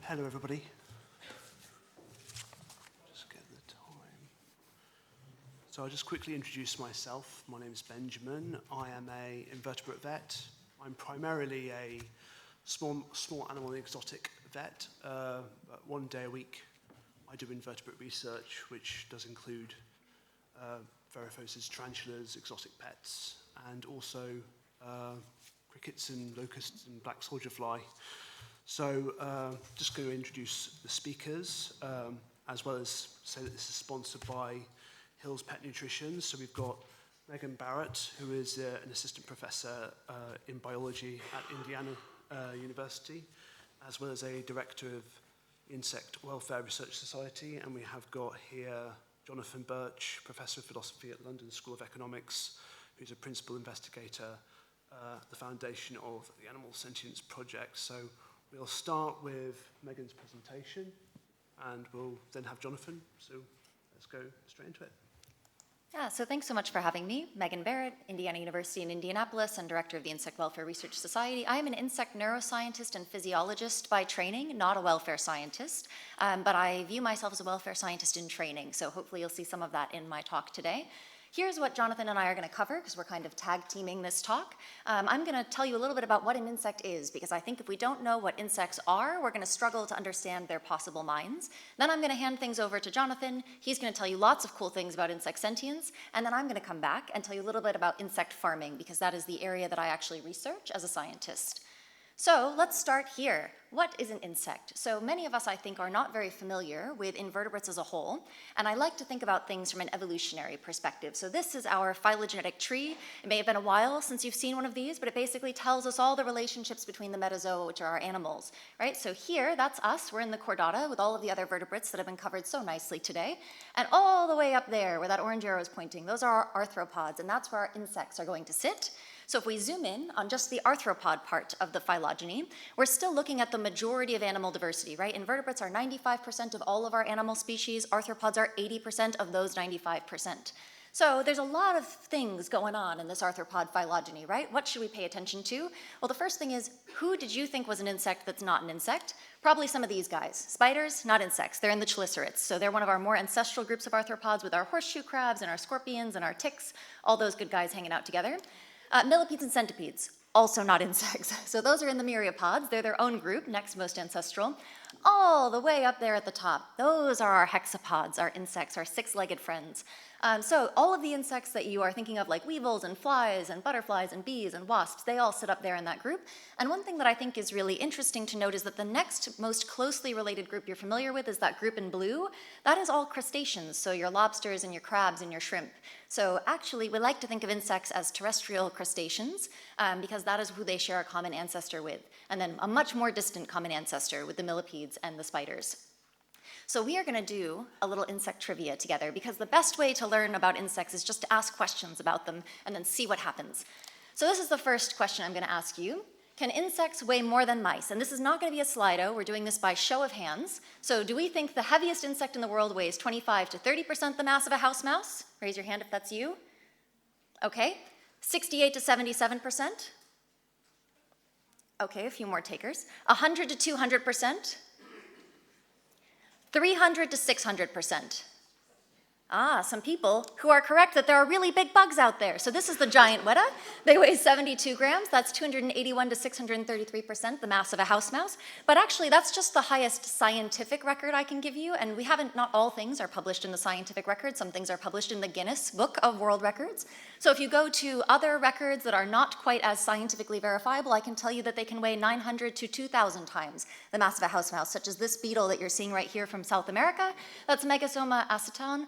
Hello, everybody. Just get the time. So I'll just quickly introduce myself. My name is Benjamin. I am an invertebrate vet. I'm primarily a small animal and exotic vet. But 1 day a week, I do invertebrate research, which does include variphoses, tarantulas, exotic pets, and also crickets and locusts and black soldier fly. So just going to introduce the speakers, as well as say that this is sponsored by Hill's Pet Nutrition. So we've got Megan Barrett, who is an assistant professor in biology at Indiana University, as well as a director of Insect Welfare Research Society. And we have got here Jonathan Birch, professor of philosophy at London School of Economics, who's a principal investigator at the foundation of the Animal Sentience Project. So we'll start with Megan's presentation, and we'll then have Jonathan. So let's go straight into it. Yeah, so thanks so much for having me. Megan Barrett, Indiana University in Indianapolis, and director of the Insect Welfare Research Society. I am an insect neuroscientist and physiologist by training, not a welfare scientist, but I view myself as a welfare scientist in training, so hopefully you'll see some of that in my talk today. Here's what Jonathan and I are going to cover, because we're kind of tag teaming this talk. I'm going to tell you a little bit about what an insect is, because I think if we don't know what insects are, we're going to struggle to understand their possible minds. Then I'm going to hand things over to Jonathan. He's going to tell you lots of cool things about insect sentience, and then I'm going to come back and tell you a little bit about insect farming, because that is the area that I actually research as a scientist. So let's start here. What is an insect? So many of us, I think, are not very familiar with invertebrates as a whole, and I like to think about things from an evolutionary perspective. So this is our phylogenetic tree. It may have been a while since you've seen one of these, but it basically tells us all the relationships between the metazoa, which are our animals, right? So here, that's us. We're in the chordata with all of the other vertebrates that have been covered so nicely today. And all the way up there, where that orange arrow is pointing, those are our arthropods, and that's where our insects are going to sit. So if we zoom in on just the arthropod part of the phylogeny, we're still looking at the majority of animal diversity, right? Invertebrates are 95% of all of our animal species. Arthropods are 80% of those 95%. So there's a lot of things going on in this arthropod phylogeny, right? What should we pay attention to? Well, the first thing is, who did you think was an insect that's not an insect? Probably some of these guys. Spiders, not insects. They're in the chelicerates. So they're one of our more ancestral groups of arthropods with our horseshoe crabs and our scorpions and our ticks, all those good guys hanging out together. Millipedes and centipedes, also not insects. So those are in the myriapods. They're their own group, next most ancestral. All the way up there at the top, those are our hexapods, our insects, our six-legged friends. So all of the insects that you are thinking of, like weevils and flies and butterflies and bees and wasps, they all sit up there in that group. And one thing that I think is really interesting to note is that the next most closely related group you're familiar with is that group in blue. That is all crustaceans, so your lobsters and your crabs and your shrimp. So actually, we like to think of insects as terrestrial crustaceans because that is who they share a common ancestor with, and then a much more distant common ancestor with the millipedes and the spiders. So we are going to do a little insect trivia together, because the best way to learn about insects is just to ask questions about them and then see what happens. So this is the first question I'm going to ask you. Can insects weigh more than mice? And this is not going to be a Slido. We're doing this by show of hands. So do we think the heaviest insect in the world weighs 25 to 30% the mass of a house mouse? Raise your hand if that's you. Okay. 68 to 77%. Okay, a few more takers. 100 to 200%. 300 to 600%. Some people who are correct that there are really big bugs out there. So this is the giant weta. They weigh 72 grams. That's 281 to 633%, the mass of a house mouse. But actually, that's just the highest scientific record I can give you. And we haven't, not all things are published in the scientific record. Some things are published in the Guinness Book of World Records. So if you go to other records that are not quite as scientifically verifiable, I can tell you that they can weigh 900 to 2,000 times the mass of a house mouse, such as this beetle that you're seeing right here from South America. That's Megasoma aceton.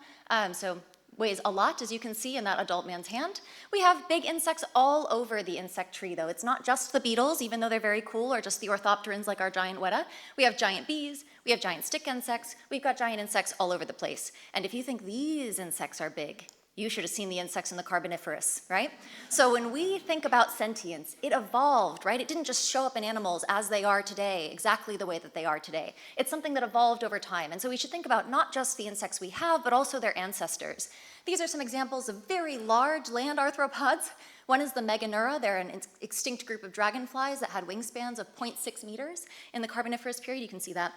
So weighs a lot, as you can see in that adult man's hand. We have big insects all over the insect tree, though. It's not just the beetles, even though they're very cool, or just the orthopterans like our giant weta. We have giant bees, we have giant stick insects, we've got giant insects all over the place. And if you think these insects are big, You should have seen the insects in the Carboniferous, right? So when we think about sentience, it evolved, right? It didn't just show up in animals as they are today, exactly the way that they are today. It's something that evolved over time. And so we should think about not just the insects we have, but also their ancestors. These are some examples of very large land arthropods. One is the Meganeura. They're an extinct group of dragonflies that had wingspans of 0.6 meters in the Carboniferous period. You can see that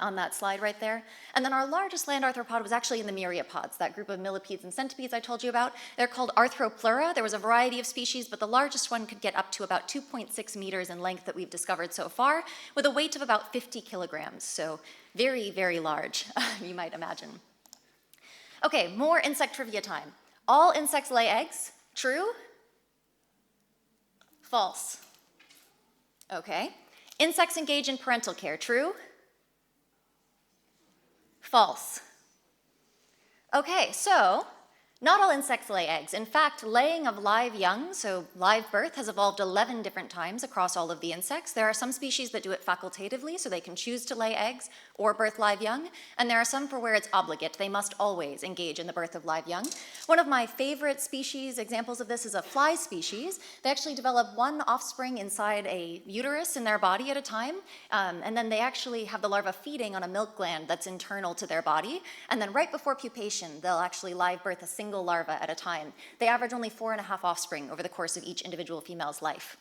on that slide right there. And then our largest land arthropod was actually in the myriapods, that group of millipedes and centipedes I told you about. They're called Arthropleura. There was a variety of species, but the largest one could get up to about 2.6 meters in length that we've discovered so far, with a weight of about 50 kilograms. So very, very large, you might imagine. Okay, more insect trivia time. All insects lay eggs. True? False. Okay. Insects engage in parental care. True? False. Okay, so not all insects lay eggs. In fact, laying of live young, so live birth, has evolved 11 different times across all of the insects. There are some species that do it facultatively, so they can choose to lay eggs or birth live young, and there are some for where it's obligate. They must always engage in the birth of live young. One of my favorite species, examples of this, is a fly species. They actually develop one offspring inside a uterus in their body at a time, and then they actually have the larva feeding on a milk gland that's internal to their body, and then right before pupation, they'll actually live birth a single larva at a time. They average only 4.5 offspring over the course of each individual female's life.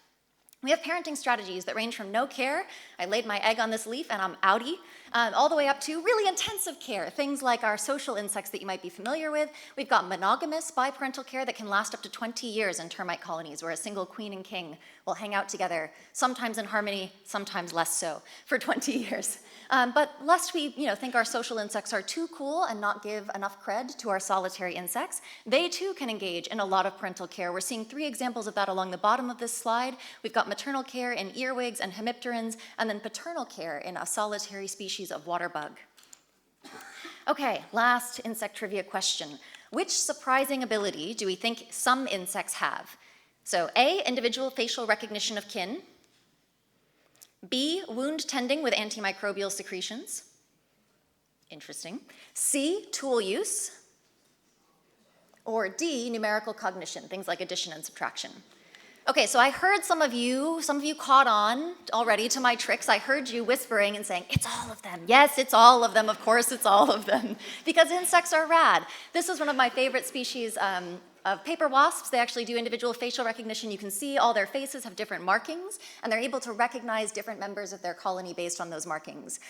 We have parenting strategies that range from no care, I laid my egg on this leaf and I'm outie, all the way up to really intensive care, things like our social insects that you might be familiar with. We've got monogamous biparental care that can last up to 20 years in termite colonies, where a single queen and king will hang out together, sometimes in harmony, sometimes less so, for 20 years. But lest we think our social insects are too cool and not give enough cred to our solitary insects, they too can engage in a lot of parental care. We're seeing 3 examples of that along the bottom of this slide. We've got maternal care in earwigs and hemipterans, and then paternal care in a solitary species of water bug. Okay, last insect trivia question. Which surprising ability do we think some insects have? So A, individual facial recognition of kin. B, wound tending with antimicrobial secretions. Interesting. C, tool use. Or D, numerical cognition, things like addition and subtraction. Okay, so I heard some of you caught on already to my tricks. I heard you whispering and saying, it's all of them. Yes, it's all of them. Of course, it's all of them. Because insects are rad. This is one of my favorite species of paper wasps. They actually do individual facial recognition. You can see all their faces have different markings, and they're able to recognize different members of their colony based on those markings.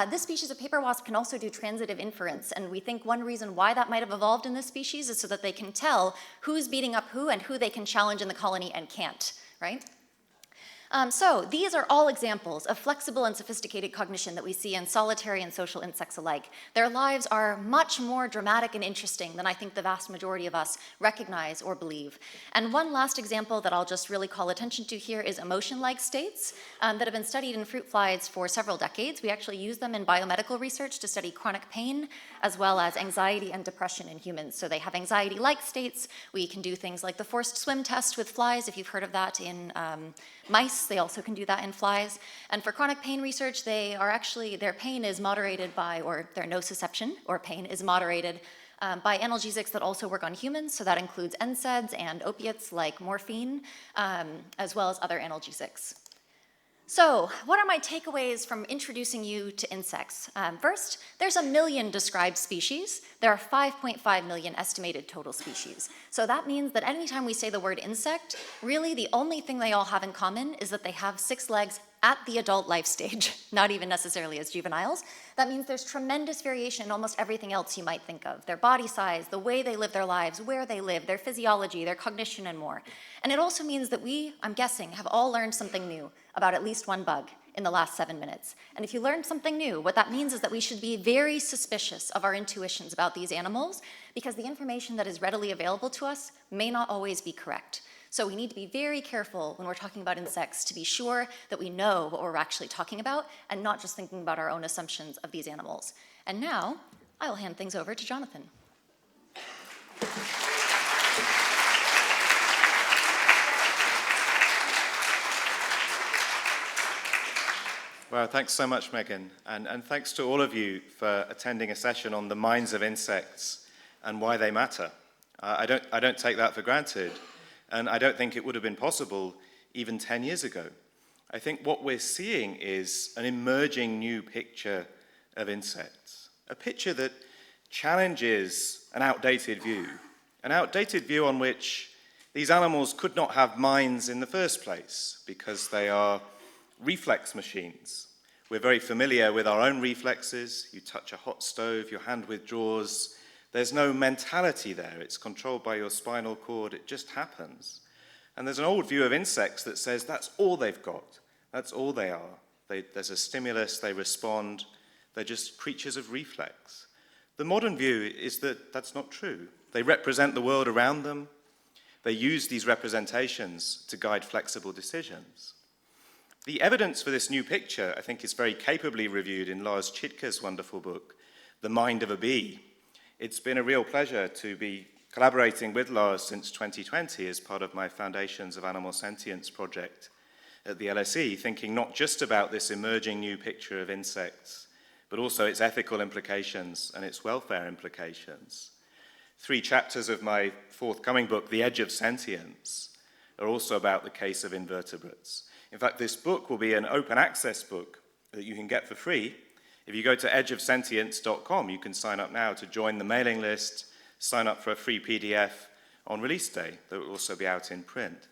This species of paper wasp can also do transitive inference, and we think one reason why that might have evolved in this species is so that they can tell who's beating up who and who they can challenge in the colony and can't, right? So these are all examples of flexible and sophisticated cognition that we see in solitary and social insects alike. Their lives are much more dramatic and interesting than I think the vast majority of us recognize or believe. And one last example that I'll just really call attention to here is emotion-like states that have been studied in fruit flies for several decades. We actually use them in biomedical research to study chronic pain, as well as anxiety and depression in humans. So they have anxiety-like states. We can do things like the forced swim test with flies, if you've heard of that in mice. They also can do that in flies. And for chronic pain research, their pain is moderated by, or their nociception, or pain, is moderated by analgesics that also work on humans. So that includes NSAIDs and opiates like morphine, as well as other analgesics. So what are my takeaways from introducing you to insects? First, there's 1 million described species. There are 5.5 million estimated total species. So that means that anytime we say the word insect, really the only thing they all have in common is that they have 6 legs at the adult life stage, not even necessarily as juveniles. That means there's tremendous variation in almost everything else you might think of. Their body size, the way they live their lives, where they live, their physiology, their cognition, and more. And it also means that we, I'm guessing, have all learned something new about at least one bug in the last 7 minutes. And if you learned something new, what that means is that we should be very suspicious of our intuitions about these animals, because the information that is readily available to us may not always be correct. So we need to be very careful when we're talking about insects to be sure that we know what we're actually talking about and not just thinking about our own assumptions of these animals. And now, I will hand things over to Jonathan. Well, thanks so much, Megan. And thanks to all of you for attending a session on the minds of insects and why they matter. I don't take that for granted, and I don't think it would have been possible even 10 years ago. I think what we're seeing is an emerging new picture of insects, a picture that challenges an outdated view on which these animals could not have minds in the first place because they are reflex machines. We're very familiar with our own reflexes. You touch a hot stove, your hand withdraws. There's no mentality there. It's controlled by your spinal cord. It just happens. And there's an old view of insects that says that's all they've got. That's all they are. There's a stimulus, they respond. They're just creatures of reflex. The modern view is that that's not true. They represent the world around them. They use these representations to guide flexible decisions. The evidence for this new picture, I think, is very capably reviewed in Lars Chitka's wonderful book, The Mind of a Bee. It's been a real pleasure to be collaborating with Lars since 2020 as part of my Foundations of Animal Sentience project at the LSE, thinking not just about this emerging new picture of insects, but also its ethical implications and its welfare implications. 3 chapters of my forthcoming book, The Edge of Sentience, are also about the case of invertebrates. In fact, this book will be an open access book that you can get for free. If you go to edgeofsentience.com, you can sign up now to join the mailing list, sign up for a free PDF on release day that will also be out in print.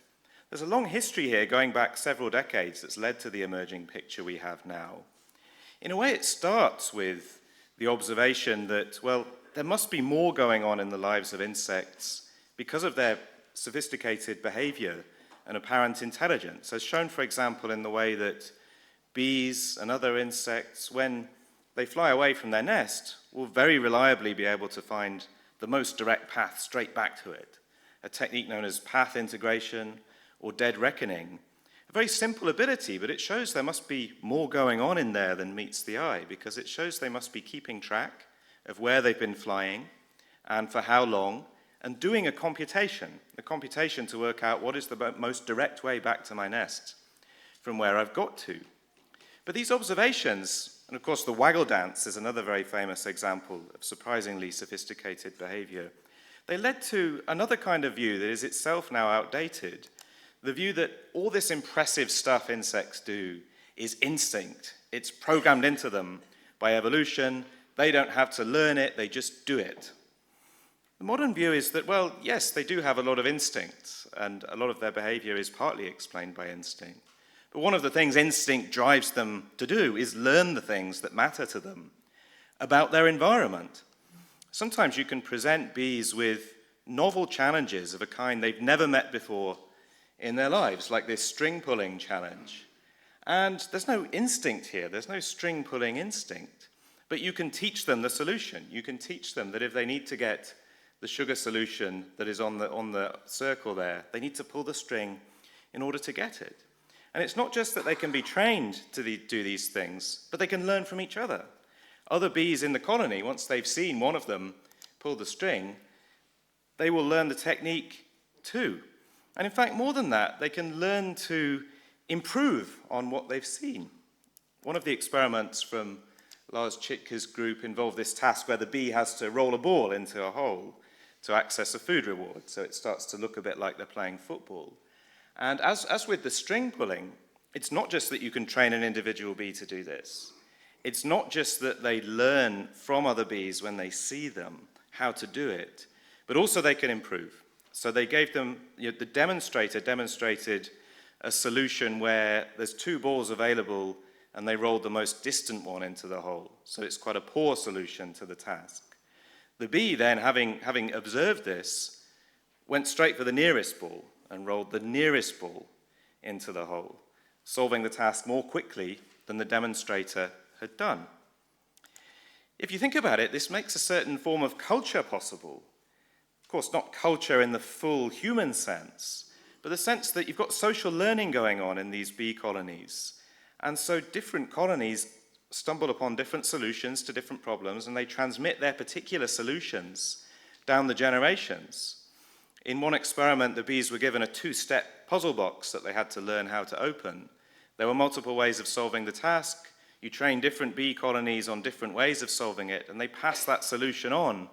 There's a long history here going back several decades that's led to the emerging picture we have now. In a way, it starts with the observation that, well, there must be more going on in the lives of insects because of their sophisticated behavior and apparent intelligence, as shown, for example, in the way that bees and other insects, when they fly away from their nest, will very reliably be able to find the most direct path straight back to it, a technique known as path integration or dead reckoning. A very simple ability, but it shows there must be more going on in there than meets the eye, because it shows they must be keeping track of where they've been flying and for how long, and doing a computation to work out what is the most direct way back to my nest from where I've got to. But these observations, and of course the waggle dance is another very famous example of surprisingly sophisticated behavior, they led to another kind of view that is itself now outdated, the view that all this impressive stuff insects do is instinct. It's programmed into them by evolution. They don't have to learn it, they just do it. The modern view is that, well, yes, they do have a lot of instincts, and a lot of their behavior is partly explained by instinct. But one of the things instinct drives them to do is learn the things that matter to them about their environment. Sometimes you can present bees with novel challenges of a kind they've never met before in their lives, like this string pulling challenge. And there's no instinct here, there's no string pulling instinct. But you can teach them the solution. You can teach them that if they need to get the sugar solution that is on the circle there, they need to pull the string in order to get it. And it's not just that they can be trained to do these things, but they can learn from each other. Other bees in the colony, once they've seen one of them pull the string, they will learn the technique too. And in fact, more than that, they can learn to improve on what they've seen. One of the experiments from Lars Chitka's group involved this task where the bee has to roll a ball into a hole to access a food reward, so it starts to look a bit like they're playing football. And as with the string pulling, it's not just that you can train an individual bee to do this. It's not just that they learn from other bees when they see them how to do it, but also they can improve. So they gave them, the demonstrator demonstrated a solution where there's 2 balls available and they rolled the most distant one into the hole. So it's quite a poor solution to the task. The bee then, having observed this, went straight for the nearest ball and rolled the nearest ball into the hole, solving the task more quickly than the demonstrator had done. If you think about it, this makes a certain form of culture possible. Of course, not culture in the full human sense, but the sense that you've got social learning going on in these bee colonies. And so different colonies stumble upon different solutions to different problems, and they transmit their particular solutions down the generations. In one experiment, the bees were given a 2-step puzzle box that they had to learn how to open. There were multiple ways of solving the task. You train different bee colonies on different ways of solving it, and they pass that solution on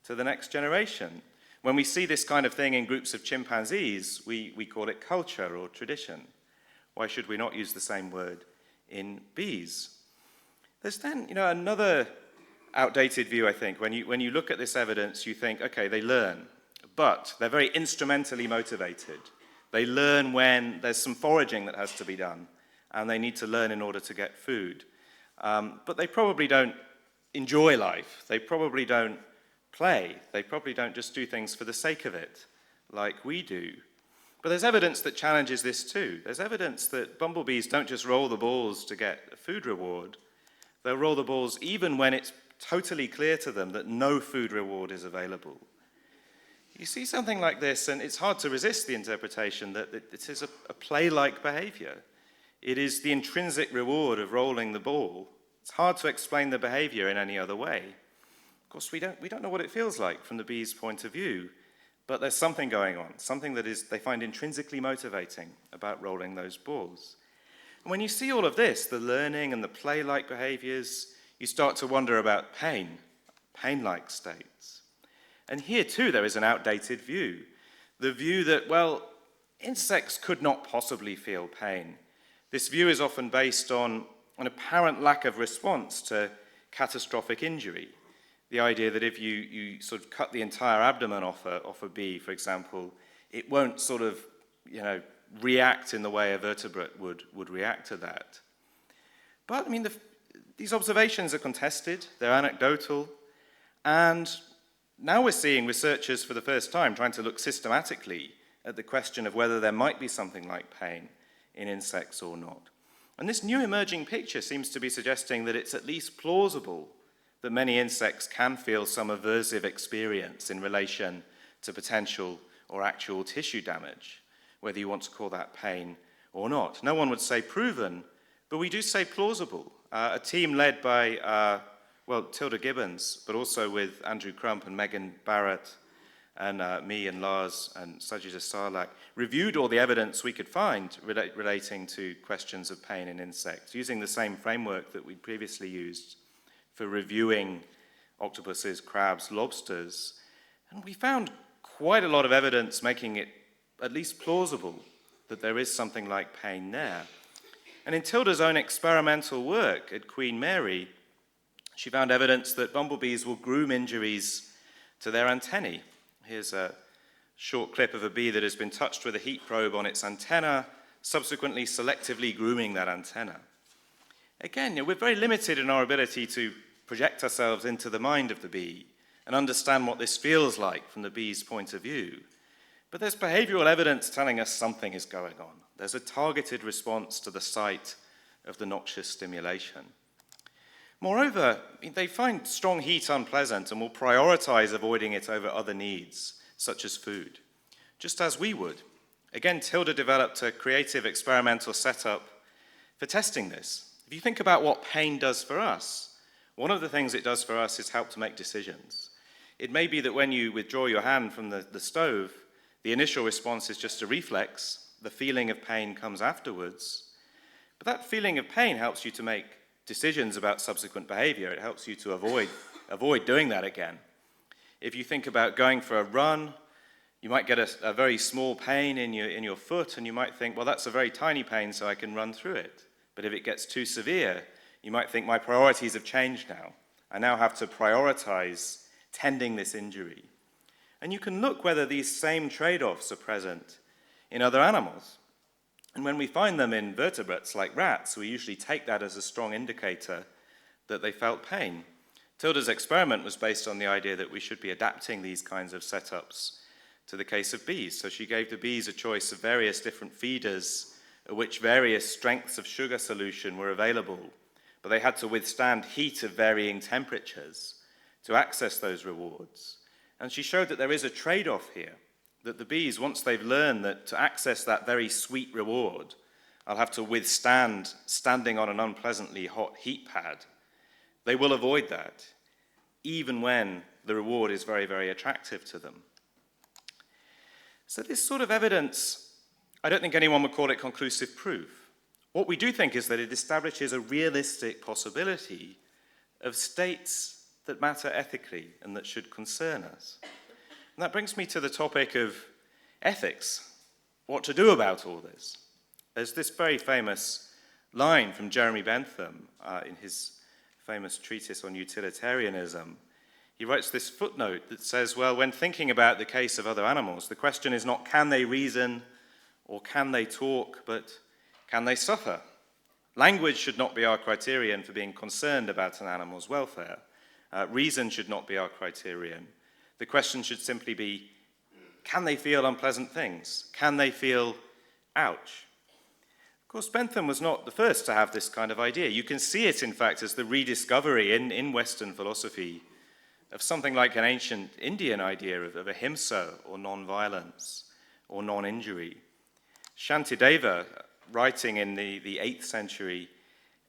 to the next generation. When we see this kind of thing in groups of chimpanzees, we call it culture or tradition. Why should we not use the same word in bees? There's then, another outdated view, I think. When you look at this evidence, you think, okay, they learn, but they're very instrumentally motivated. They learn when there's some foraging that has to be done, and they need to learn in order to get food. But they probably don't enjoy life. They probably don't play. They probably don't just do things for the sake of it, like we do. But there's evidence that challenges this too. There's evidence that bumblebees don't just roll the balls to get a food reward. They'll roll the balls even when it's totally clear to them that no food reward is available. You see something like this, and it's hard to resist the interpretation that it is a play-like behavior. It is the intrinsic reward of rolling the ball. It's hard to explain the behavior in any other way. Of course, we don't know what it feels like from the bee's point of view, but there's something going on, something that they find intrinsically motivating about rolling those balls. And when you see all of this, the learning and the play-like behaviors, you start to wonder about pain-like states. And here too there is an outdated view. The view that, well, insects could not possibly feel pain. This view is often based on an apparent lack of response to catastrophic injury. The idea that if you sort of cut the entire abdomen off a bee, for example, it won't sort of, react in the way a vertebrate would react to that. But, these observations are contested, they're anecdotal, and now we're seeing researchers for the first time trying to look systematically at the question of whether there might be something like pain in insects or not. And this new emerging picture seems to be suggesting that it's at least plausible that many insects can feel some aversive experience in relation to potential or actual tissue damage, whether you want to call that pain or not. No one would say proven, but we do say plausible. A team led by, Tilda Gibbons, but also with Andrew Crump and Megan Barrett and me and Lars and Sajida Sarlak, reviewed all the evidence we could find relating to questions of pain in insects, using the same framework that we'd previously used for reviewing octopuses, crabs, lobsters. And we found quite a lot of evidence making it at least plausible that there is something like pain there. And in Tilda's own experimental work at Queen Mary, she found evidence that bumblebees will groom injuries to their antennae. Here's a short clip of a bee that has been touched with a heat probe on its antenna, subsequently selectively grooming that antenna. Again, we're very limited in our ability to project ourselves into the mind of the bee and understand what this feels like from the bee's point of view. But there's behavioral evidence telling us something is going on. There's a targeted response to the site of the noxious stimulation. Moreover, they find strong heat unpleasant and will prioritize avoiding it over other needs, such as food, just as we would. Again, Tilda developed a creative experimental setup for testing this. If you think about what pain does for us, one of the things it does for us is help to make decisions. It may be that when you withdraw your hand from the stove, the initial response is just a reflex. The feeling of pain comes afterwards. But that feeling of pain helps you to make decisions about subsequent behavior. It helps you to avoid doing that again. If you think about going for a run, you might get a very small pain in your foot, and you might think, well, that's a very tiny pain, so I can run through it. But if it gets too severe, you might think, my priorities have changed now. I now have to prioritize tending this injury. And you can look whether these same trade-offs are present in other animals. And when we find them in vertebrates like rats, we usually take that as a strong indicator that they felt pain. Tilda's experiment was based on the idea that we should be adapting these kinds of setups to the case of bees. So she gave the bees a choice of various different feeders at which various strengths of sugar solution were available, but they had to withstand heat of varying temperatures to access those rewards. And she showed that there is a trade-off here, that the bees, once they've learned that to access that very sweet reward, I'll have to withstand standing on an unpleasantly hot heat pad, they will avoid that, even when the reward is very, very attractive to them. So this sort of evidence, I don't think anyone would call it conclusive proof. What we do think is that it establishes a realistic possibility of states that matter ethically and that should concern us. And that brings me to the topic of ethics, what to do about all this. There's this very famous line from Jeremy Bentham in his famous treatise on utilitarianism. He writes this footnote that says, well, when thinking about the case of other animals, the question is not can they reason or can they talk, but can they suffer? Language should not be our criterion for being concerned about an animal's welfare. Reason should not be our criterion. The question should simply be, can they feel unpleasant things? Can they feel ouch? Of course, Bentham was not the first to have this kind of idea. You can see it, in fact, as the rediscovery in Western philosophy of something like an ancient Indian idea of ahimsa, or non-violence, or non-injury. Shantideva, writing in the 8th century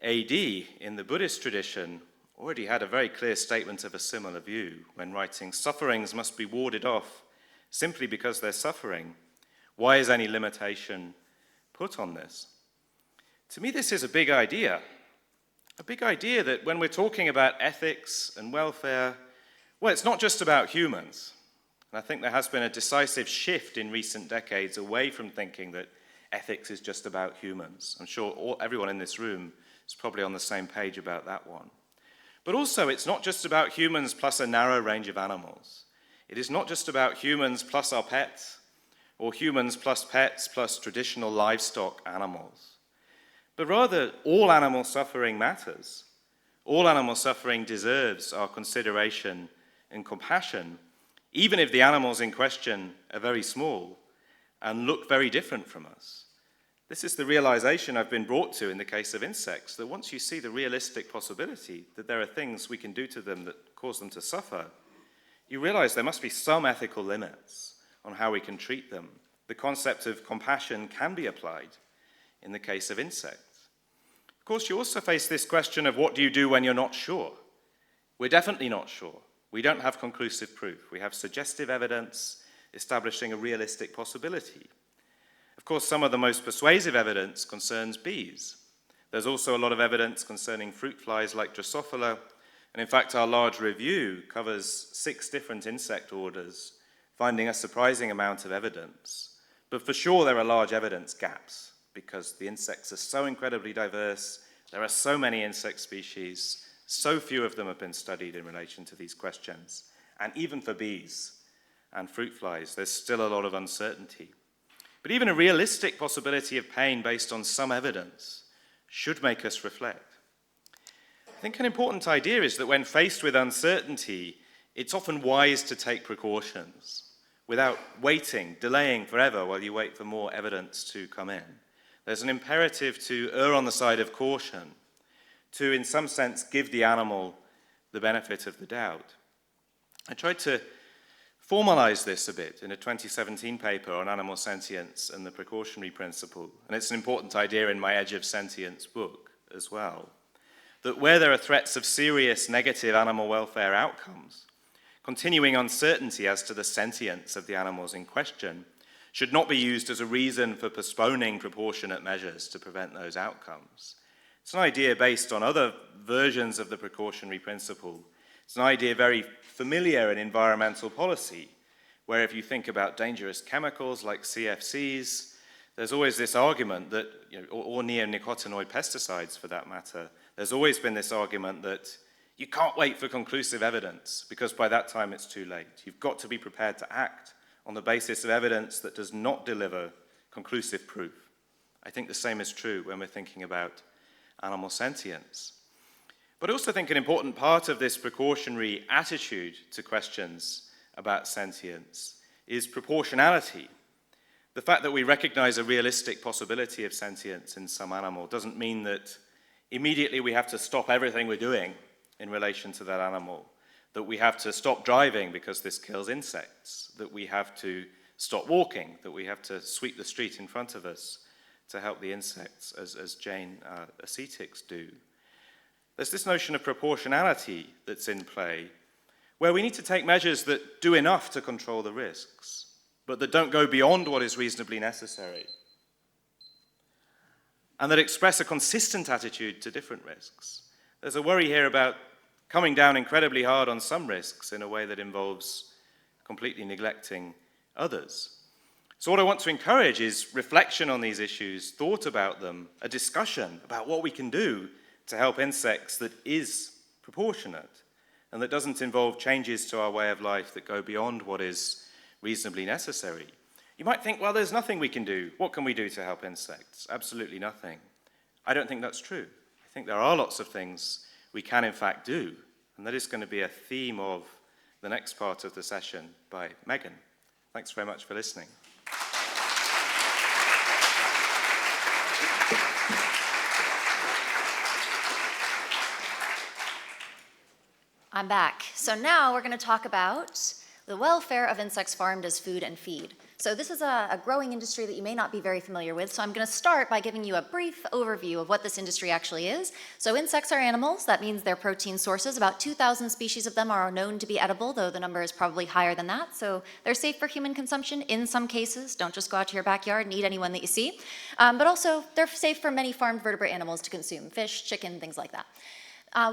AD in the Buddhist tradition, already had a very clear statement of a similar view when writing, "Sufferings must be warded off simply because they're suffering. Why is any limitation put on this?" To me, this is a big idea that when we're talking about ethics and welfare, well, it's not just about humans. And I think there has been a decisive shift in recent decades away from thinking that ethics is just about humans. I'm sure everyone in this room is probably on the same page about that one. But also, it's not just about humans plus a narrow range of animals. It is not just about humans plus our pets, or humans plus pets plus traditional livestock animals. But rather, all animal suffering matters. All animal suffering deserves our consideration and compassion, even if the animals in question are very small and look very different from us. This is the realization I've been brought to in the case of insects, that once you see the realistic possibility that there are things we can do to them that cause them to suffer, you realize there must be some ethical limits on how we can treat them. The concept of compassion can be applied in the case of insects. Of course, you also face this question of what do you do when you're not sure? We're definitely not sure. We don't have conclusive proof. We have suggestive evidence establishing a realistic possibility. Of course, some of the most persuasive evidence concerns bees. There's also a lot of evidence concerning fruit flies like Drosophila, and in fact, our large review covers 6 different insect orders, finding a surprising amount of evidence. But for sure, there are large evidence gaps, because the insects are so incredibly diverse, there are so many insect species, so few of them have been studied in relation to these questions. And even for bees and fruit flies, there's still a lot of uncertainty. But even a realistic possibility of pain based on some evidence should make us reflect. I think an important idea is that when faced with uncertainty, it's often wise to take precautions without waiting, delaying forever while you wait for more evidence to come in. There's an imperative to err on the side of caution, to, in some sense, give the animal the benefit of the doubt. I tried to formalize this a bit in a 2017 paper on animal sentience and the precautionary principle, and it's an important idea in my Edge of Sentience book as well, that where there are threats of serious negative animal welfare outcomes, continuing uncertainty as to the sentience of the animals in question should not be used as a reason for postponing proportionate measures to prevent those outcomes. It's an idea based on other versions of the precautionary principle. It's an idea very familiar in environmental policy, where if you think about dangerous chemicals like CFCs, there's always this argument that, or neonicotinoid pesticides for that matter, there's always been this argument that you can't wait for conclusive evidence because by that time it's too late. You've got to be prepared to act on the basis of evidence that does not deliver conclusive proof. I think the same is true when we're thinking about animal sentience. But I also think an important part of this precautionary attitude to questions about sentience is proportionality. The fact that we recognize a realistic possibility of sentience in some animal doesn't mean that immediately we have to stop everything we're doing in relation to that animal, that we have to stop driving because this kills insects, that we have to stop walking, that we have to sweep the street in front of us to help the insects, as Jane ascetics do. There's this notion of proportionality that's in play, where we need to take measures that do enough to control the risks, but that don't go beyond what is reasonably necessary, and that express a consistent attitude to different risks. There's a worry here about coming down incredibly hard on some risks in a way that involves completely neglecting others. So what I want to encourage is reflection on these issues, thought about them, a discussion about what we can do to help insects that is proportionate and that doesn't involve changes to our way of life that go beyond what is reasonably necessary. You might think, well, there's nothing we can do. What can we do to help insects? Absolutely nothing. I don't think that's true. I think there are lots of things we can in fact do, and that is going to be a theme of the next part of the session by Megan. Thanks very much for listening. I'm back. So now we're going to talk about the welfare of insects farmed as food and feed. So this is a growing industry that you may not be very familiar with, so I'm going to start by giving you a brief overview of what this industry actually is. So insects are animals. That means they're protein sources. About 2,000 species of them are known to be edible, though the number is probably higher than that. So they're safe for human consumption in some cases. Don't just go out to your backyard and eat anyone that you see. But also, they're safe for many farmed vertebrate animals to consume, fish, chicken, things like that.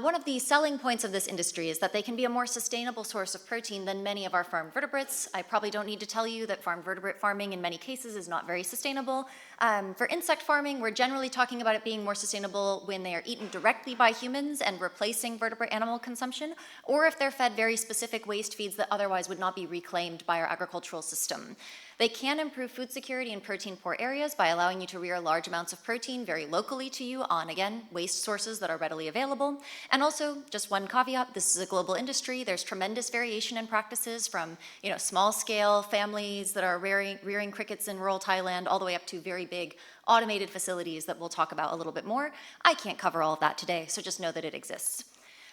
One of the selling points of this industry is that they can be a more sustainable source of protein than many of our farmed vertebrates. I probably don't need to tell you that farmed vertebrate farming in many cases is not very sustainable. For insect farming, we're generally talking about it being more sustainable when they are eaten directly by humans and replacing vertebrate animal consumption, or if they're fed very specific waste feeds that otherwise would not be reclaimed by our agricultural system. They can improve food security in protein-poor areas by allowing you to rear large amounts of protein very locally to you on, again, waste sources that are readily available. And also, just one caveat, this is a global industry. There's tremendous variation in practices from, small-scale families that are rearing crickets in rural Thailand all the way up to very big automated facilities that we'll talk about a little bit more. I can't cover all of that today, so just know that it exists.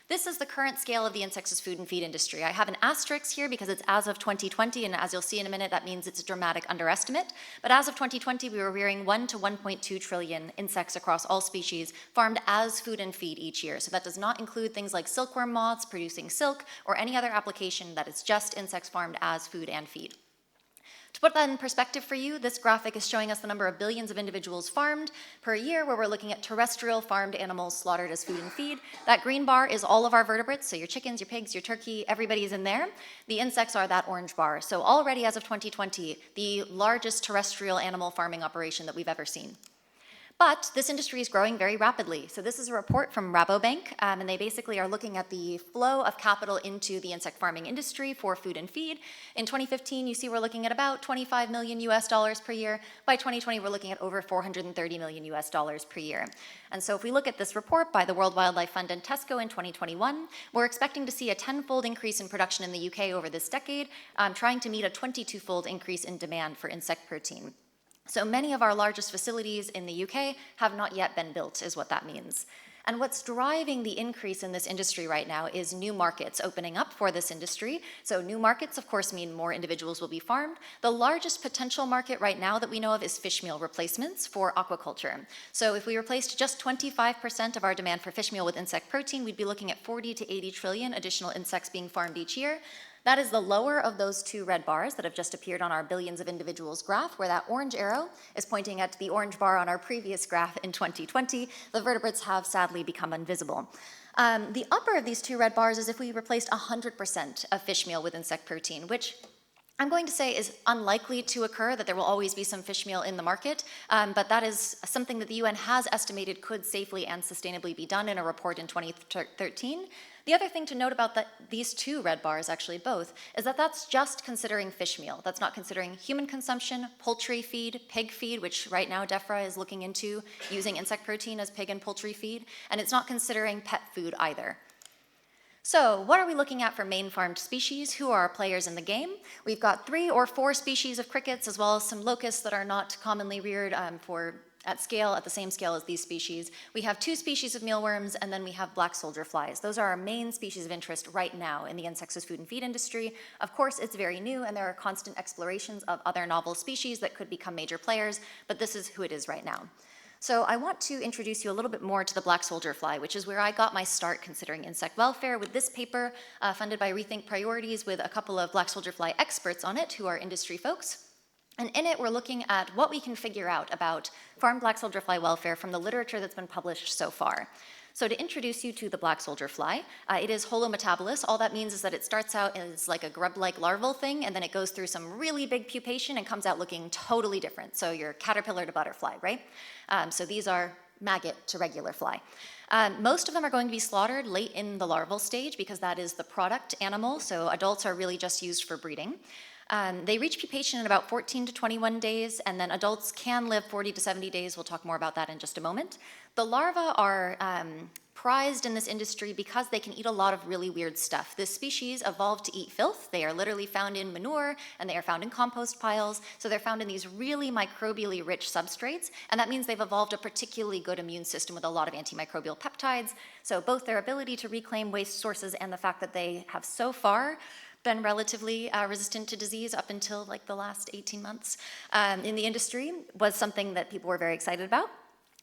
This is the current scale of the insects as food and feed industry. I have an asterisk here because it's as of 2020, and as you'll see in a minute, that means it's a dramatic underestimate. But as of 2020, we were rearing 1 to 1.2 trillion insects across all species, farmed as food and feed each year. So that does not include things like silkworm moths producing silk or any other application. That is just insects farmed as food and feed. To put that in perspective for you, this graphic is showing us the number of billions of individuals farmed per year, where we're looking at terrestrial farmed animals slaughtered as food and feed. That green bar is all of our vertebrates, so your chickens, your pigs, your turkey, everybody's in there. The insects are that orange bar. So already as of 2020, the largest terrestrial animal farming operation that we've ever seen. But this industry is growing very rapidly. So this is a report from Rabobank, and they basically are looking at the flow of capital into the insect farming industry for food and feed. In 2015, you see we're looking at about $25 million per year. By 2020, we're looking at over $430 million per year. And so if we look at this report by the World Wildlife Fund and Tesco in 2021, we're expecting to see a 10-fold increase in production in the UK over this decade, trying to meet a 22-fold increase in demand for insect protein. So many of our largest facilities in the UK have not yet been built, is what that means. And what's driving the increase in this industry right now is new markets opening up for this industry. So new markets, of course, mean more individuals will be farmed. The largest potential market right now that we know of is fish meal replacements for aquaculture. So if we replaced just 25% of our demand for fish meal with insect protein, we'd be looking at 40 to 80 trillion additional insects being farmed each year. That is the lower of those two red bars that have just appeared on our billions of individuals graph, where that orange arrow is pointing at the orange bar on our previous graph in 2020. The vertebrates have sadly become invisible. The upper of these two red bars is if we replaced 100% of fish meal with insect protein, which I'm going to say is unlikely to occur, that there will always be some fish meal in the market, but that is something that the UN has estimated could safely and sustainably be done in a report in 2013. The other thing to note about these two red bars, actually both, is that that's just considering fish meal. That's not considering human consumption, poultry feed, pig feed, which right now DEFRA is looking into using insect protein as pig and poultry feed, and it's not considering pet food either. So what are we looking at for main farmed species? Who are our players in the game? We've got 3 or 4 species of crickets, as well as some locusts that are not commonly reared at the same scale as these species. We have 2 species of mealworms, and then we have black soldier flies. Those are our main species of interest right now in the insects as food and feed industry. Of course, it's very new, and there are constant explorations of other novel species that could become major players, but this is who it is right now. So I want to introduce you a little bit more to the black soldier fly, which is where I got my start considering insect welfare, with this paper funded by Rethink Priorities with a couple of black soldier fly experts on it who are industry folks. And in it, we're looking at what we can figure out about farmed black soldier fly welfare from the literature that's been published so far. So to introduce you to the black soldier fly, it is holometabolous. All that means is that it starts out as like a grub-like larval thing, and then it goes through some really big pupation and comes out looking totally different. So you're caterpillar to butterfly, right? So these are maggot to regular fly. Most of them are going to be slaughtered late in the larval stage because that is the product animal, so adults are really just used for breeding. They reach pupation in about 14 to 21 days, and then adults can live 40 to 70 days. We'll talk more about that in just a moment. The larvae are prized in this industry because they can eat a lot of really weird stuff. This species evolved to eat filth. They are literally found in manure, and they are found in compost piles. So they're found in these really microbially rich substrates, and that means they've evolved a particularly good immune system with a lot of antimicrobial peptides. So both their ability to reclaim waste sources and the fact that they have so far been relatively resistant to disease up until like the last 18 months in the industry was something that people were very excited about.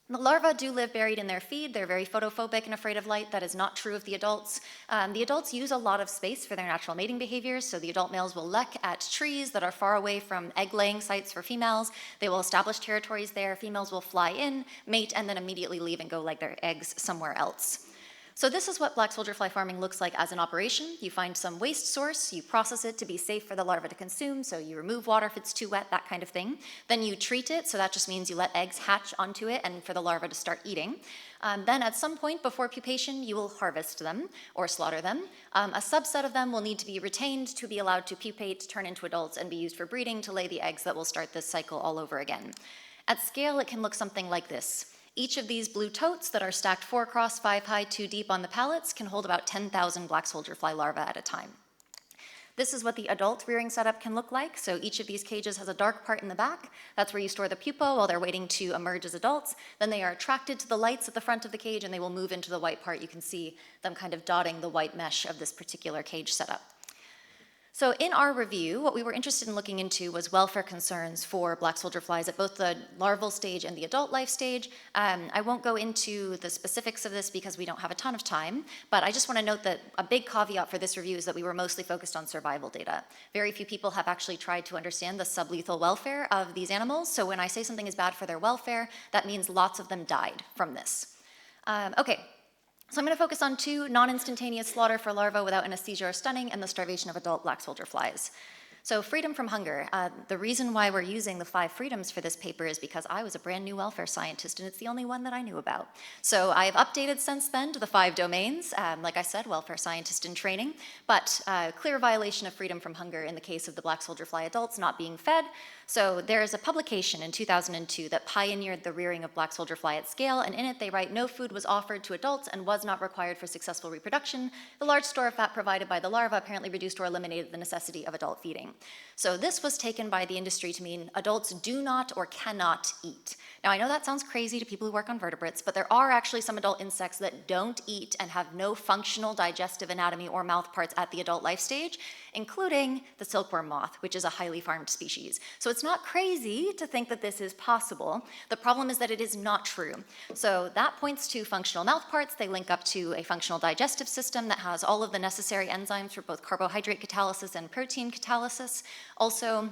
The larvae do live buried in their feed. They're very photophobic and afraid of light. That is not true of the adults. The adults use a lot of space for their natural mating behaviors, so the adult males will leck at trees that are far away from egg-laying sites for females. They will establish territories there. Females will fly in, mate, and then immediately leave and go lay their eggs somewhere else. So this is what black soldier fly farming looks like as an operation. You find some waste source, you process it to be safe for the larva to consume, so you remove water if it's too wet, that kind of thing. Then you treat it, so that just means you let eggs hatch onto it and for the larva to start eating. Then at some point before pupation, you will harvest them or slaughter them. A subset of them will need to be retained to be allowed to pupate, turn into adults, and be used for breeding to lay the eggs that will start this cycle all over again. At scale, it can look something like this. Each of these blue totes that are stacked 4 across, 5 high, 2 deep on the pallets can hold about 10,000 black soldier fly larvae at a time. This is what the adult rearing setup can look like. So each of these cages has a dark part in the back. That's where you store the pupa while they're waiting to emerge as adults. Then they are attracted to the lights at the front of the cage and they will move into the white part. You can see them kind of dotting the white mesh of this particular cage setup. So in our review, what we were interested in looking into was welfare concerns for black soldier flies at both the larval stage and the adult life stage. I won't go into the specifics of this because we don't have a ton of time, but I just want to note that a big caveat for this review is that we were mostly focused on survival data. Very few people have actually tried to understand the sublethal welfare of these animals, so when I say something is bad for their welfare, that means lots of them died from this. Okay. So I'm going to focus on 2, non-instantaneous slaughter for larvae without anesthesia or stunning, and the starvation of adult black soldier flies. So freedom from hunger. The reason why we're using the 5 freedoms for this paper is because I was a brand new welfare scientist, and it's the only one that I knew about. So I have updated since then to the 5 domains. Like I said, welfare scientist in training, but clear violation of freedom from hunger in the case of the black soldier fly adults not being fed. So there is a publication in 2002 that pioneered the rearing of black soldier fly at scale, and in it they write, no food was offered to adults and was not required for successful reproduction. The large store of fat provided by the larva apparently reduced or eliminated the necessity of adult feeding. So this was taken by the industry to mean adults do not or cannot eat. Now I know that sounds crazy to people who work on vertebrates, but there are actually some adult insects that don't eat and have no functional digestive anatomy or mouth parts at the adult life stage, including the silkworm moth, which is a highly farmed species. So it's not crazy to think that this is possible. The problem is that it is not true. So that points to functional mouth parts. They link up to a functional digestive system that has all of the necessary enzymes for both carbohydrate catalysis and protein catalysis. Also,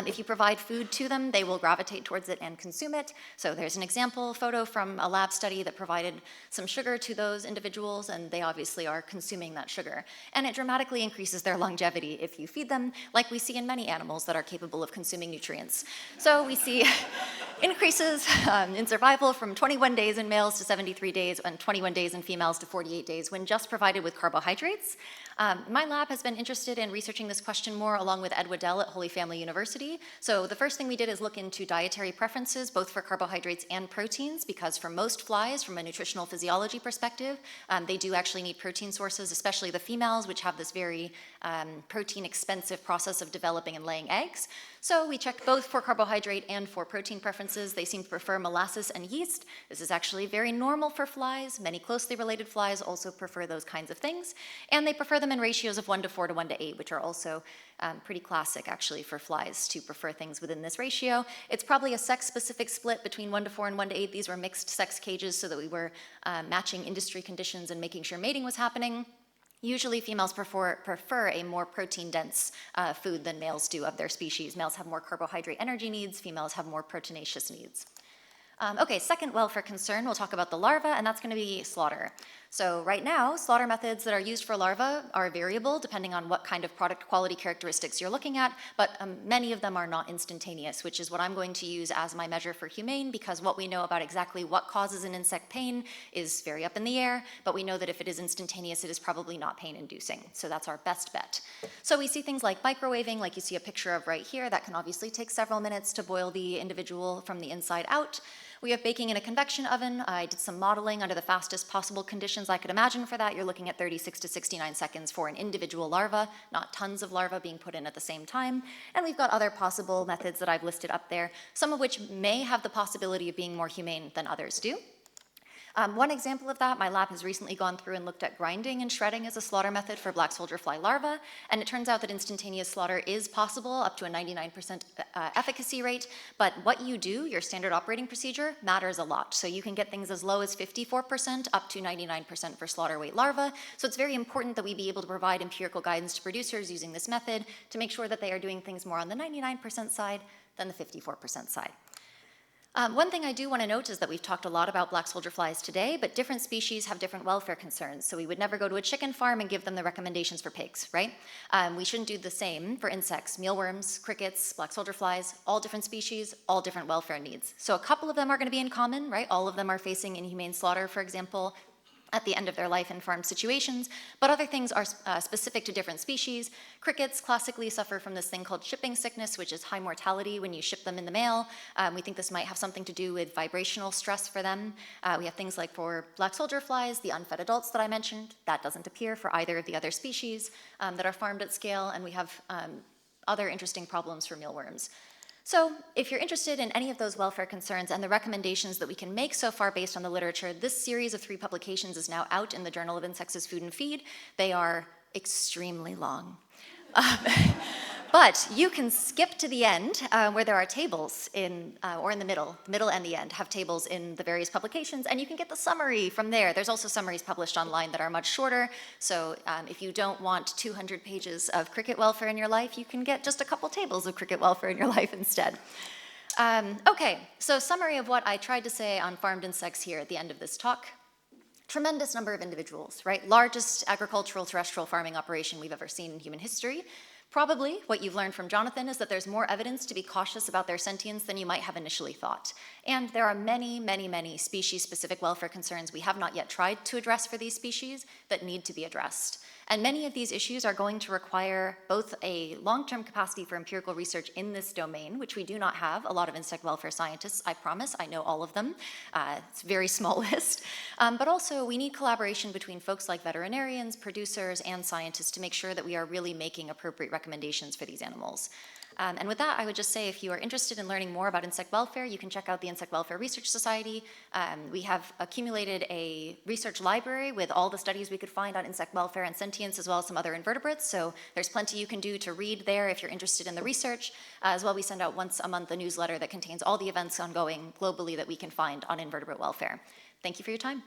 if you provide food to them, they will gravitate towards it and consume it. So there's an example photo from a lab study that provided some sugar to those individuals, and they obviously are consuming that sugar. And it dramatically increases their longevity if you feed them, like we see in many animals that are capable of consuming nutrients. So we see increases in survival from 21 days in males to 73 days and 21 days in females to 48 days when just provided with carbohydrates. My lab has been interested in researching this question more along with Ed Waddell at Holy Family University. So the first thing we did is look into dietary preferences, both for carbohydrates and proteins, because for most flies, from a nutritional physiology perspective, they do actually need protein sources, especially the females, which have this very protein-expensive process of developing and laying eggs. So we checked both for carbohydrate and for protein preferences. They seem to prefer molasses and yeast. This is actually very normal for flies. Many closely related flies also prefer those kinds of things. And they prefer them in ratios of 1 to 4 to 1 to 8, which are also pretty classic, actually, for flies to prefer things within this ratio. It's probably a sex-specific split between 1 to 4 and 1 to 8. These were mixed sex cages so that we were matching industry conditions and making sure mating was happening. Usually females prefer a more protein-dense food than males do of their species. Males have more carbohydrate energy needs, females have more proteinaceous needs. Okay, second welfare concern, we'll talk about the larva, and that's going to be slaughter. So right now, slaughter methods that are used for larvae are variable depending on what kind of product quality characteristics you're looking at, but many of them are not instantaneous, which is what I'm going to use as my measure for humane, because what we know about exactly what causes an insect pain is very up in the air, but we know that if it is instantaneous, it is probably not pain-inducing. So that's our best bet. So we see things like microwaving, like you see a picture of right here, that can obviously take several minutes to boil the individual from the inside out. We have baking in a convection oven. I did some modeling under the fastest possible conditions I could imagine for that. You're looking at 36 to 69 seconds for an individual larva, not tons of larvae being put in at the same time. And we've got other possible methods that I've listed up there, some of which may have the possibility of being more humane than others do. One example of that, my lab has recently gone through and looked at grinding and shredding as a slaughter method for black soldier fly larvae, and it turns out that instantaneous slaughter is possible up to a 99% efficacy rate, but what you do, your standard operating procedure, matters a lot. So you can get things as low as 54% up to 99% for slaughter weight larvae, so it's very important that we be able to provide empirical guidance to producers using this method to make sure that they are doing things more on the 99% side than the 54% side. One thing I do want to note is that we've talked a lot about black soldier flies today, but different species have different welfare concerns. So we would never go to a chicken farm and give them the recommendations for pigs, right? We shouldn't do the same for insects, mealworms, crickets, black soldier flies, all different species, all different welfare needs. So a couple of them are going to be in common, right? All of them are facing inhumane slaughter, for example, at the end of their life in farm situations, but other things are specific to different species. Crickets classically suffer from this thing called shipping sickness, which is high mortality when you ship them in the mail. We think this might have something to do with vibrational stress for them. We have things like for black soldier flies, the unfed adults that I mentioned, that doesn't appear for either of the other species that are farmed at scale, and we have other interesting problems for mealworms. So if you're interested in any of those welfare concerns and the recommendations that we can make so far based on the literature, this series of 3 publications is now out in the Journal of Insects as Food and Feed. They are extremely long. But you can skip to the end where there are tables or in the middle and the end have tables in the various publications, and you can get the summary from there. There's also summaries published online that are much shorter, so if you don't want 200 pages of cricket welfare in your life, you can get just a couple tables of cricket welfare in your life instead. Okay, so summary of what I tried to say on farmed insects here at the end of this talk. Tremendous number of individuals, right? Largest agricultural terrestrial farming operation we've ever seen in human history. Probably what you've learned from Jonathan is that there's more evidence to be cautious about their sentience than you might have initially thought. And there are many, many, many species-specific welfare concerns we have not yet tried to address for these species that need to be addressed. And many of these issues are going to require both a long-term capacity for empirical research in this domain, which we do not have. A lot of insect welfare scientists, I promise, I know all of them. It's a very small list. But also we need collaboration between folks like veterinarians, producers, and scientists to make sure that we are really making appropriate recommendations for these animals. And with that, I would just say if you are interested in learning more about insect welfare, you can check out the Insect Welfare Research Society. We have accumulated a research library with all the studies we could find on insect welfare and sentience, as well as some other invertebrates. So there's plenty you can do to read there if you're interested in the research. As well, we send out once a month a newsletter that contains all the events ongoing globally that we can find on invertebrate welfare. Thank you for your time.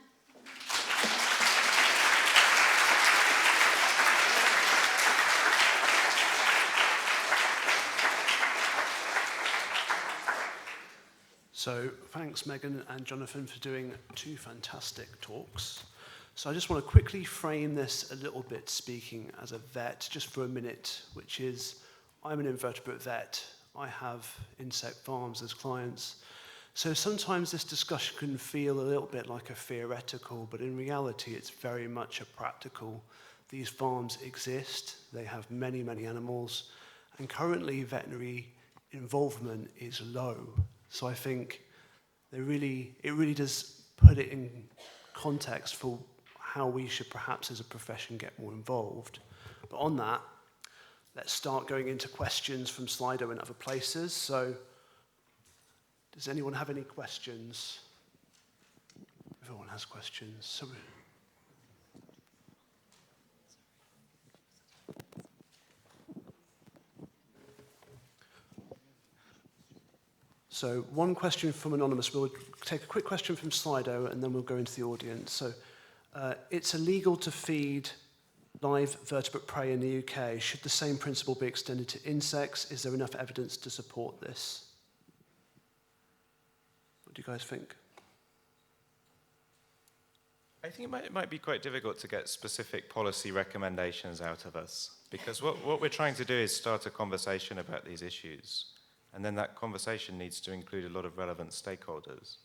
So thanks, Megan and Jonathan, for doing 2 fantastic talks. So I just want to quickly frame this a little bit, speaking as a vet, just for a minute, which is, I'm an invertebrate vet. I have insect farms as clients. So sometimes this discussion can feel a little bit like a theoretical, but in reality, it's very much a practical. These farms exist. They have many, many animals. And currently, veterinary involvement is low. So I think it really does put it in context for how we should perhaps as a profession get more involved. But on that, let's start going into questions from Slido and other places. So does anyone have any questions? Everyone has questions. So one question from Anonymous. We'll take a quick question from Slido and then we'll go into the audience. So it's illegal to feed live vertebrate prey in the UK. Should the same principle be extended to insects? Is there enough evidence to support this? do you guys think? I think it might be quite difficult to get specific policy recommendations out of us, because what we're trying to do is start a conversation about these issues, and then that conversation needs to include a lot of relevant stakeholders.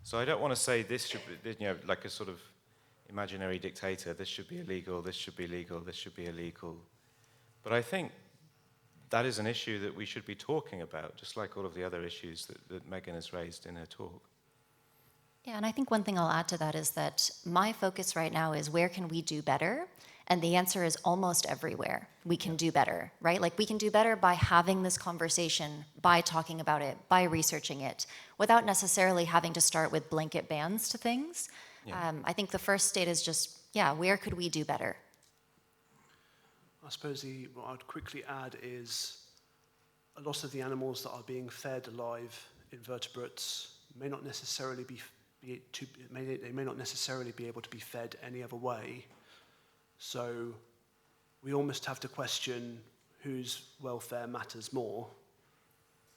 So I don't want to say this should be, like a sort of imaginary dictator, this should be illegal, this should be legal, this should be illegal. But I think that is an issue that we should be talking about, just like all of the other issues that Megan has raised in her talk. Yeah, and I think one thing I'll add to that is that my focus right now is where can we do better? And the answer is almost everywhere. We can do better, right? Like we can do better by having this conversation, by talking about it, by researching it, without necessarily having to start with blanket bans to things. Yeah. I think the first state is just, yeah, where could we do better? I suppose what I'd quickly add is a lot of the animals that are being fed alive invertebrates may not necessarily they may not necessarily be able to be fed any other way. So we almost have to question whose welfare matters more,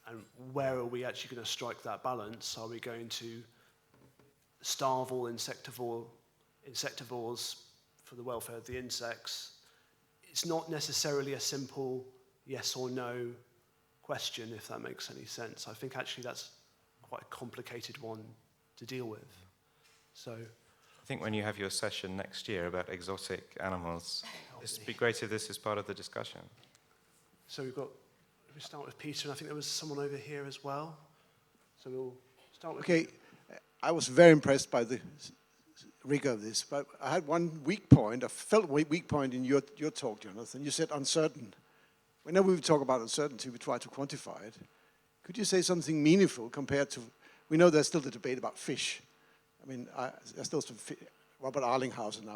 and where are we actually going to strike that balance? Are we going to starve all insectivores for the welfare of the insects? It's not necessarily a simple yes or no question, if that makes any sense. I think actually that's quite a complicated one to deal with. So I think when you have your session next year about exotic animals, it'd be great if this is part of the discussion. So we start with Peter, and I think there was someone over here as well. So we'll start with... Okay, I was very impressed by the rigor of this, but I had one weak point, I felt a weak point in your talk, Jonathan. You said uncertain. Whenever we talk about uncertainty, we try to quantify it. Could you say something meaningful compared to, we know there's still the debate about fish. I mean, there's still some, Robert Arlinghausen and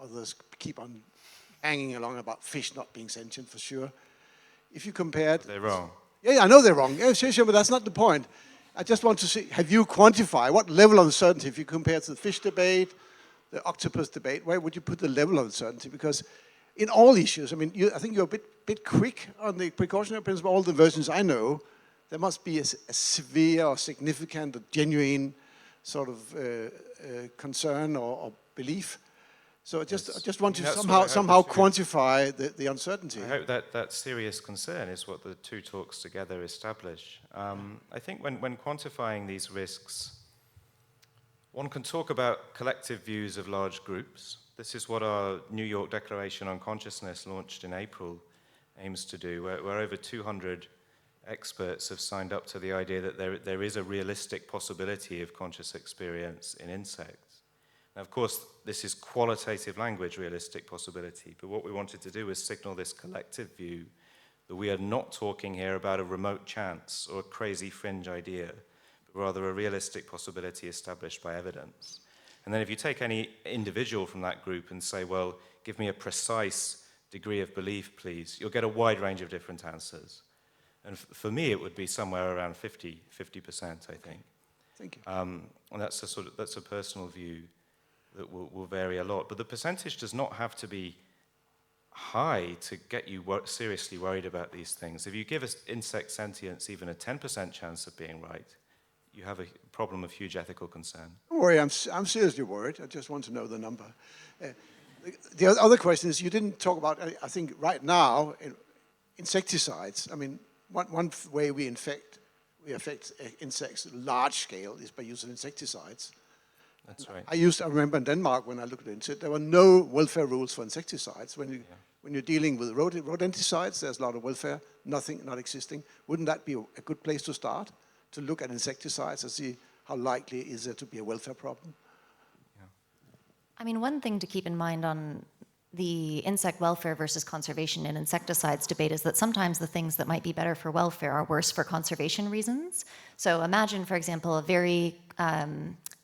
others keep on hanging along about fish not being sentient for sure. If you compared... They're wrong. Yeah, I know they're wrong. Yeah, sure, but that's not the point. I just want to see, have you quantified what level of uncertainty, if you compare to the fish debate, the octopus debate, where would you put the level of uncertainty? Because in all issues, I mean, I think you're a bit quick on the precautionary principle. All the versions I know, there must be a severe or significant or genuine sort of concern or belief. So I just want to somehow quantify the uncertainty. I hope that serious concern is what the two talks together establish. I think when quantifying these risks, one can talk about collective views of large groups. This is what our New York Declaration on Consciousness, launched in April, aims to do, where over 200 experts have signed up to the idea that there is a realistic possibility of conscious experience in insects. Now, of course, this is qualitative language, realistic possibility, but what we wanted to do was signal this collective view that we are not talking here about a remote chance or a crazy fringe idea, but rather a realistic possibility established by evidence. And then if you take any individual from that group and say, well, give me a precise degree of belief, please, you'll get a wide range of different answers. And for me, it would be somewhere around 50%, I think. Thank you. And that's a personal view that will vary a lot. But the percentage does not have to be high to get you seriously worried about these things. If you give us insect sentience even a 10% chance of being right, you have a problem of huge ethical concern. Don't worry, I'm seriously worried. I just want to know the number. The other question is, you didn't talk about, I think right now, insecticides. I mean, one way we affect insects large scale is by using insecticides. That's right. I remember in Denmark when I looked into it, there were no welfare rules for insecticides. When you're dealing with rodenticides, there's a lot of welfare, not existing. Wouldn't that be a good place to start? To look at insecticides and see how likely is there to be a welfare problem? Yeah. I mean, one thing to keep in mind on the insect welfare versus conservation in insecticides debate is that sometimes the things that might be better for welfare are worse for conservation reasons. So imagine, for example, a very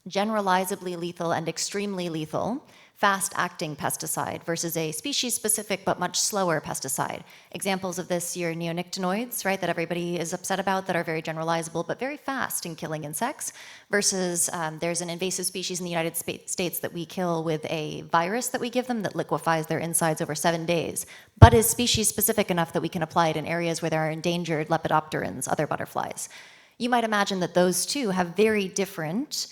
generalizably lethal and extremely lethal fast-acting pesticide versus a species-specific but much slower pesticide. Examples of this, your neonicotinoids, right, that everybody is upset about, that are very generalizable but very fast in killing insects, versus there's an invasive species in the United States that we kill with a virus that we give them that liquefies their insides over 7 days, but is species-specific enough that we can apply it in areas where there are endangered lepidopterans, other butterflies. you might imagine that those two have very different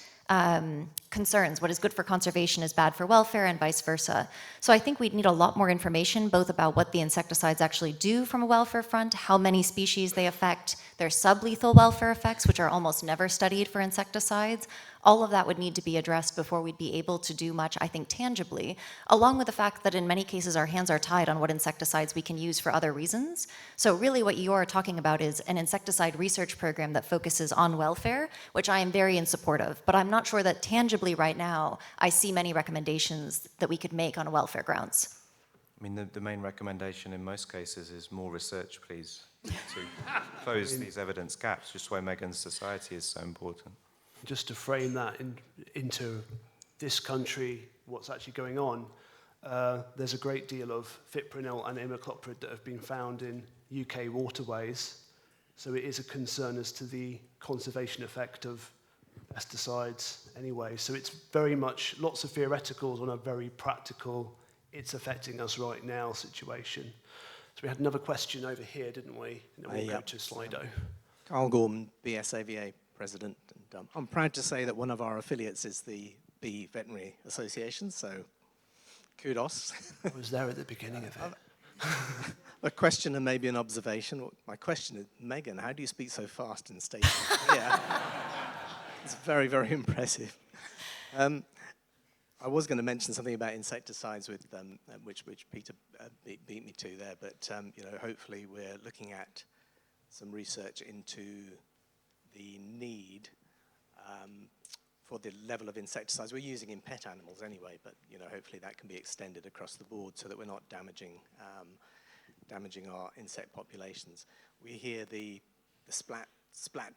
concerns. What is good for conservation is bad for welfare and vice versa. So I think we'd need a lot more information, both about what the insecticides actually do from a welfare front, how many species they affect, their sublethal welfare effects, which are almost never studied for insecticides. All of that would need to be addressed before we'd be able to do much, I think, tangibly, along with the fact that in many cases our hands are tied on what insecticides we can use for other reasons. So really what you're talking about is an insecticide research program that focuses on welfare, which I am very in support of, but I'm not sure that tangibly right now I see many recommendations that we could make on welfare grounds. I mean, the main recommendation in most cases is more research, please, to close these evidence gaps, which is why Megan's society is so important. Just to frame that into this country, what's actually going on, there's a great deal of fipronil and imidacloprid that have been found in UK waterways. So it is a concern as to the conservation effect of pesticides anyway. So it's very much lots of theoreticals on a very practical, it's affecting us right now situation. So we had another question over here, didn't we? And then we'll go to Slido. Carl Gorman, BSAVA President. And, I'm proud to say that one of our affiliates is the Bee Veterinary Association, so kudos. I was there at the beginning of it. A question and maybe an observation. My question is, Megan, how do you speak so fast and stay clear? It's very, very impressive. I was going to mention something about insecticides, with which Peter beat me to there, but hopefully we're looking at some research into the need for the level of insecticides we're using in pet animals anyway, but hopefully that can be extended across the board so that we're not damaging our insect populations. We hear the splat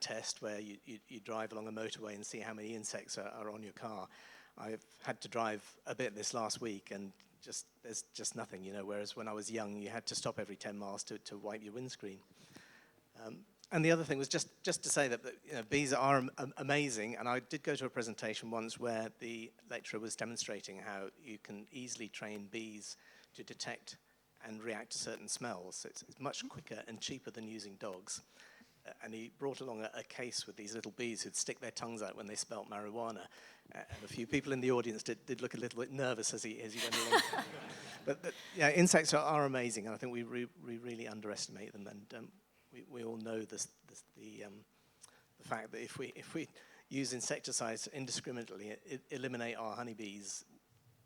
test where you drive along a motorway and see how many insects are on your car. I've had to drive a bit this last week, and there's just nothing, whereas when I was young you had to stop every 10 miles to wipe your windscreen. And the other thing was just to say that bees are amazing, and I did go to a presentation once where the lecturer was demonstrating how you can easily train bees to detect and react to certain smells. So it's much quicker and cheaper than using dogs. And he brought along a case with these little bees who'd stick their tongues out when they smelt marijuana. And a few people in the audience did look a little bit nervous as he went along. But yeah, insects are amazing, and I think we really underestimate them. And we all know the fact that if we use insecticides indiscriminately, eliminate our honeybees,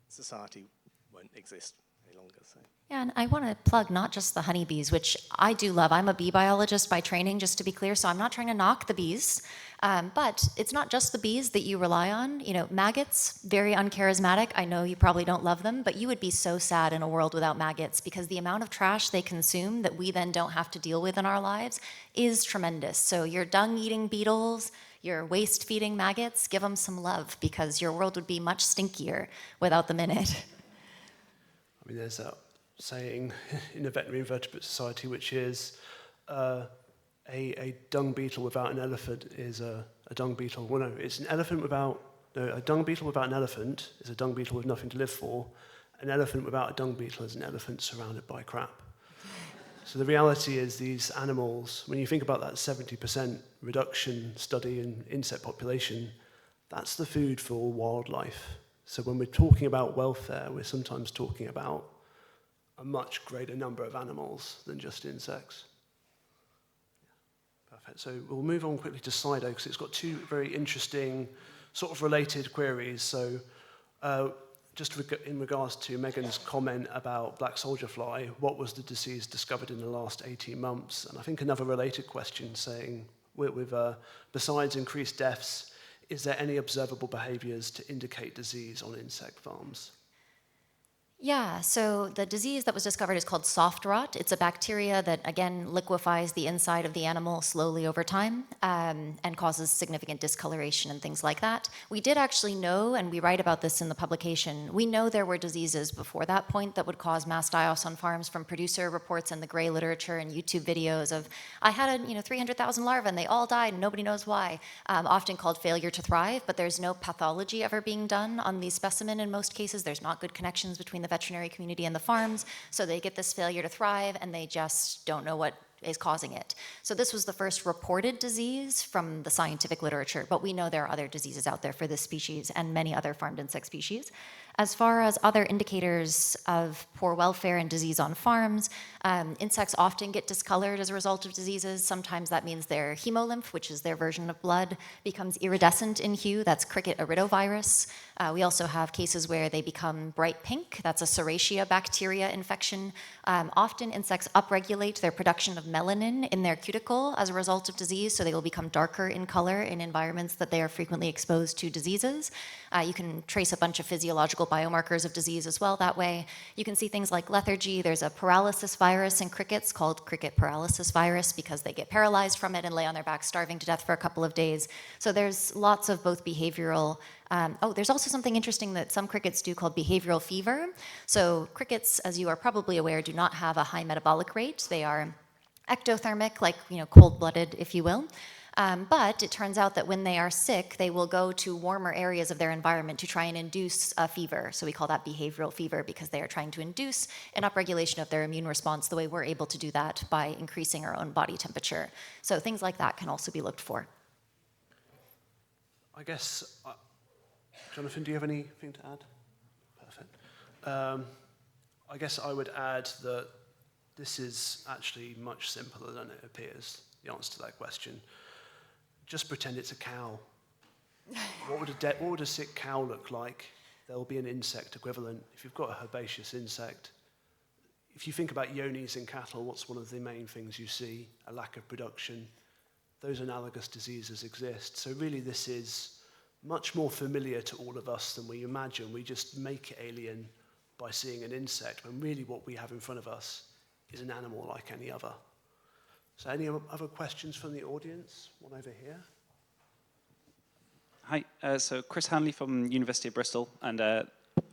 society won't exist any longer. So. Yeah, and I want to plug not just the honeybees, which I do love. I'm a bee biologist by training, just to be clear, so I'm not trying to knock the bees. But it's not just the bees that you rely on. Maggots, very uncharismatic. I know you probably don't love them, but you would be so sad in a world without maggots, because the amount of trash they consume that we then don't have to deal with in our lives is tremendous. So your dung-eating beetles, your waste-feeding maggots, give them some love, because your world would be much stinkier without them in it. I mean, there's that saying in the Veterinary Invertebrate Society, which is a dung beetle without an elephant is a dung beetle. Well, no, it's an elephant without... No, a dung beetle without an elephant is a dung beetle with nothing to live for. An elephant without a dung beetle is an elephant surrounded by crap. So the reality is these animals, when you think about that 70% reduction study in insect population, that's the food for wildlife. So when we're talking about welfare, we're sometimes talking about a much greater number of animals than just insects. Perfect. So we'll move on quickly to Slido, because it's got two very interesting sort of related queries. So just in regards to Megan's comment about black soldier fly, what was the disease discovered in the last 18 months? And I think another related question saying, besides increased deaths, is there any observable behaviors to indicate disease on insect farms? Yeah, so the disease that was discovered is called soft rot. It's a bacteria that, again, liquefies the inside of the animal slowly over time and causes significant discoloration and things like that. We did actually know, and we write about this in the publication, we know there were diseases before that point that would cause mass die-offs on farms from producer reports in the gray literature and YouTube videos of, I had 300,000 larvae and they all died and nobody knows why, often called failure to thrive, but there's no pathology ever being done on these specimen in most cases. There's not good connections between the veterinary community and the farms, so they get this failure to thrive and they just don't know what is causing it. So this was the first reported disease from the scientific literature, but we know there are other diseases out there for this species and many other farmed insect species. As far as other indicators of poor welfare and disease on farms, insects often get discolored as a result of diseases. Sometimes that means their hemolymph, which is their version of blood, becomes iridescent in hue. That's cricket iridovirus. We also have cases where they become bright pink. That's a Serratia bacteria infection. Often insects upregulate their production of melanin in their cuticle as a result of disease, so they will become darker in color in environments that they are frequently exposed to diseases. You can trace a bunch of physiological biomarkers of disease as well that way. You can see things like lethargy. There's a paralysis virus in crickets called cricket paralysis virus because they get paralyzed from it and lay on their back starving to death for a couple of days. So there's lots of both behavioral. There's also something interesting that some crickets do called behavioral fever. So crickets, as you are probably aware, do not have a high metabolic rate. They are ectothermic, like cold-blooded, if you will. But it turns out that when they are sick, they will go to warmer areas of their environment to try and induce a fever. So we call that behavioral fever because they are trying to induce an upregulation of their immune response the way we're able to do that by increasing our own body temperature. So things like that can also be looked for. I guess, Jonathan, do you have anything to add? Perfect. I guess I would add that this is actually much simpler than it appears, the answer to that question. Just pretend it's a cow. What would a sick cow look like? There will be an insect equivalent. If you've got a herbaceous insect, if you think about yonis in cattle, what's one of the main things you see? A lack of production. Those analogous diseases exist. So really this is much more familiar to all of us than we imagine. We just make it alien by seeing an insect, when really what we have in front of us is an animal like any other. So any other questions from the audience? One over here. Hi, so Chris Hanley from University of Bristol, and I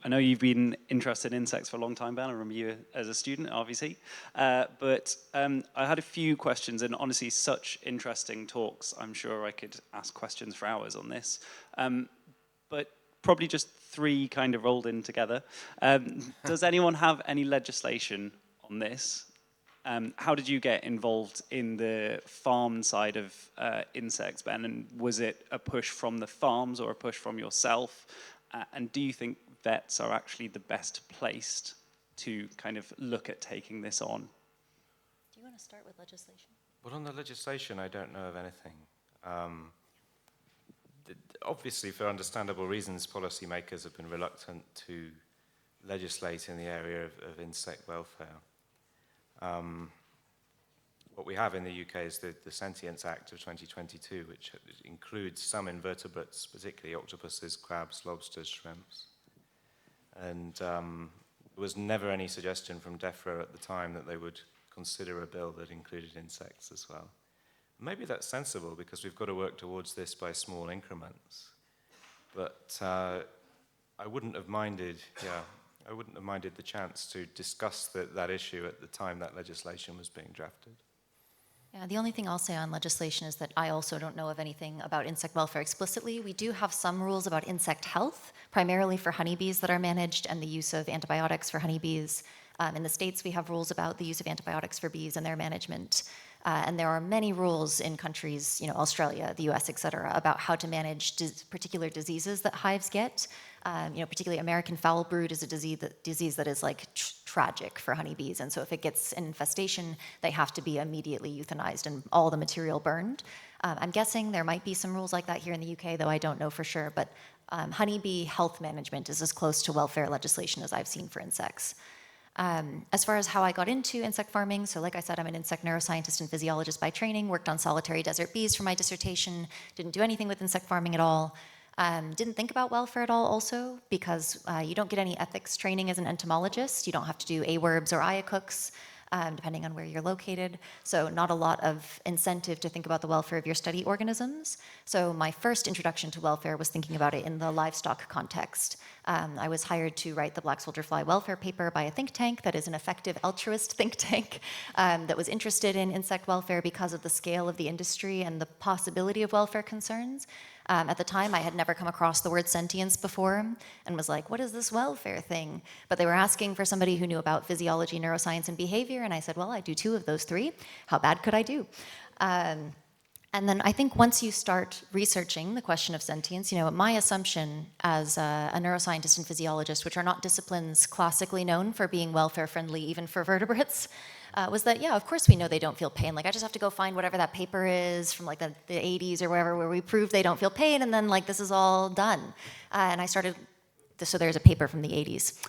know you've been interested in insects for a long time, Ben. I remember you as a student, obviously. But I had a few questions, and honestly, such interesting talks. I'm sure I could ask questions for hours on this. But probably just three kind of rolled in together. Does anyone have any legislation on this? How did you get involved in the farm side of insects, Ben? And was it a push from the farms or a push from yourself? And do you think vets are actually the best placed to kind of look at taking this on? Do you want to start with legislation? Well, on the legislation, I don't know of anything. Obviously, for understandable reasons, policymakers have been reluctant to legislate in the area of insect welfare. What we have in the UK is the Sentience Act of 2022, which includes some invertebrates, particularly octopuses, crabs, lobsters, shrimps. And there was never any suggestion from DEFRA at the time that they would consider a bill that included insects as well. Maybe that's sensible because we've got to work towards this by small increments. But I wouldn't have minded, I wouldn't have minded the chance to discuss that issue at the time that legislation was being drafted. Yeah, the only thing I'll say on legislation is that I also don't know of anything about insect welfare explicitly. We do have some rules about insect health, primarily for honeybees that are managed and the use of antibiotics for honeybees. In the States, we have rules about the use of antibiotics for bees and their management. And there are many rules in countries, Australia, the US, et cetera, about how to manage particular diseases that hives get. Particularly American foul brood is a disease that is like tragic for honeybees. And so if it gets an infestation, they have to be immediately euthanized and all the material burned. I'm guessing there might be some rules like that here in the UK, though I don't know for sure. But honeybee health management is as close to welfare legislation as I've seen for insects. As far as how I got into insect farming, so like I said, I'm an insect neuroscientist and physiologist by training, worked on solitary desert bees for my dissertation, didn't do anything with insect farming at all. Didn't think about welfare at all also because you don't get any ethics training as an entomologist. You don't have to do AWERBs or IACUCs, depending on where you're located. So not a lot of incentive to think about the welfare of your study organisms. So my first introduction to welfare was thinking about it in the livestock context. I was hired to write the black soldier fly welfare paper by a think tank that is an effective altruist think tank that was interested in insect welfare because of the scale of the industry and the possibility of welfare concerns. At the time, I had never come across the word sentience before and was like, what is this welfare thing? But they were asking for somebody who knew about physiology, neuroscience, and behavior, and I said, well, I do 2 of those 3. How bad could I do? And then I think once you start researching the question of sentience, my assumption as a neuroscientist and physiologist, which are not disciplines classically known for being welfare friendly even for vertebrates, was that, yeah, of course we know they don't feel pain. Like, I just have to go find whatever that paper is from like the 80s or wherever where we prove they don't feel pain, and then like this is all done. And I started, so there's a paper from the 80s,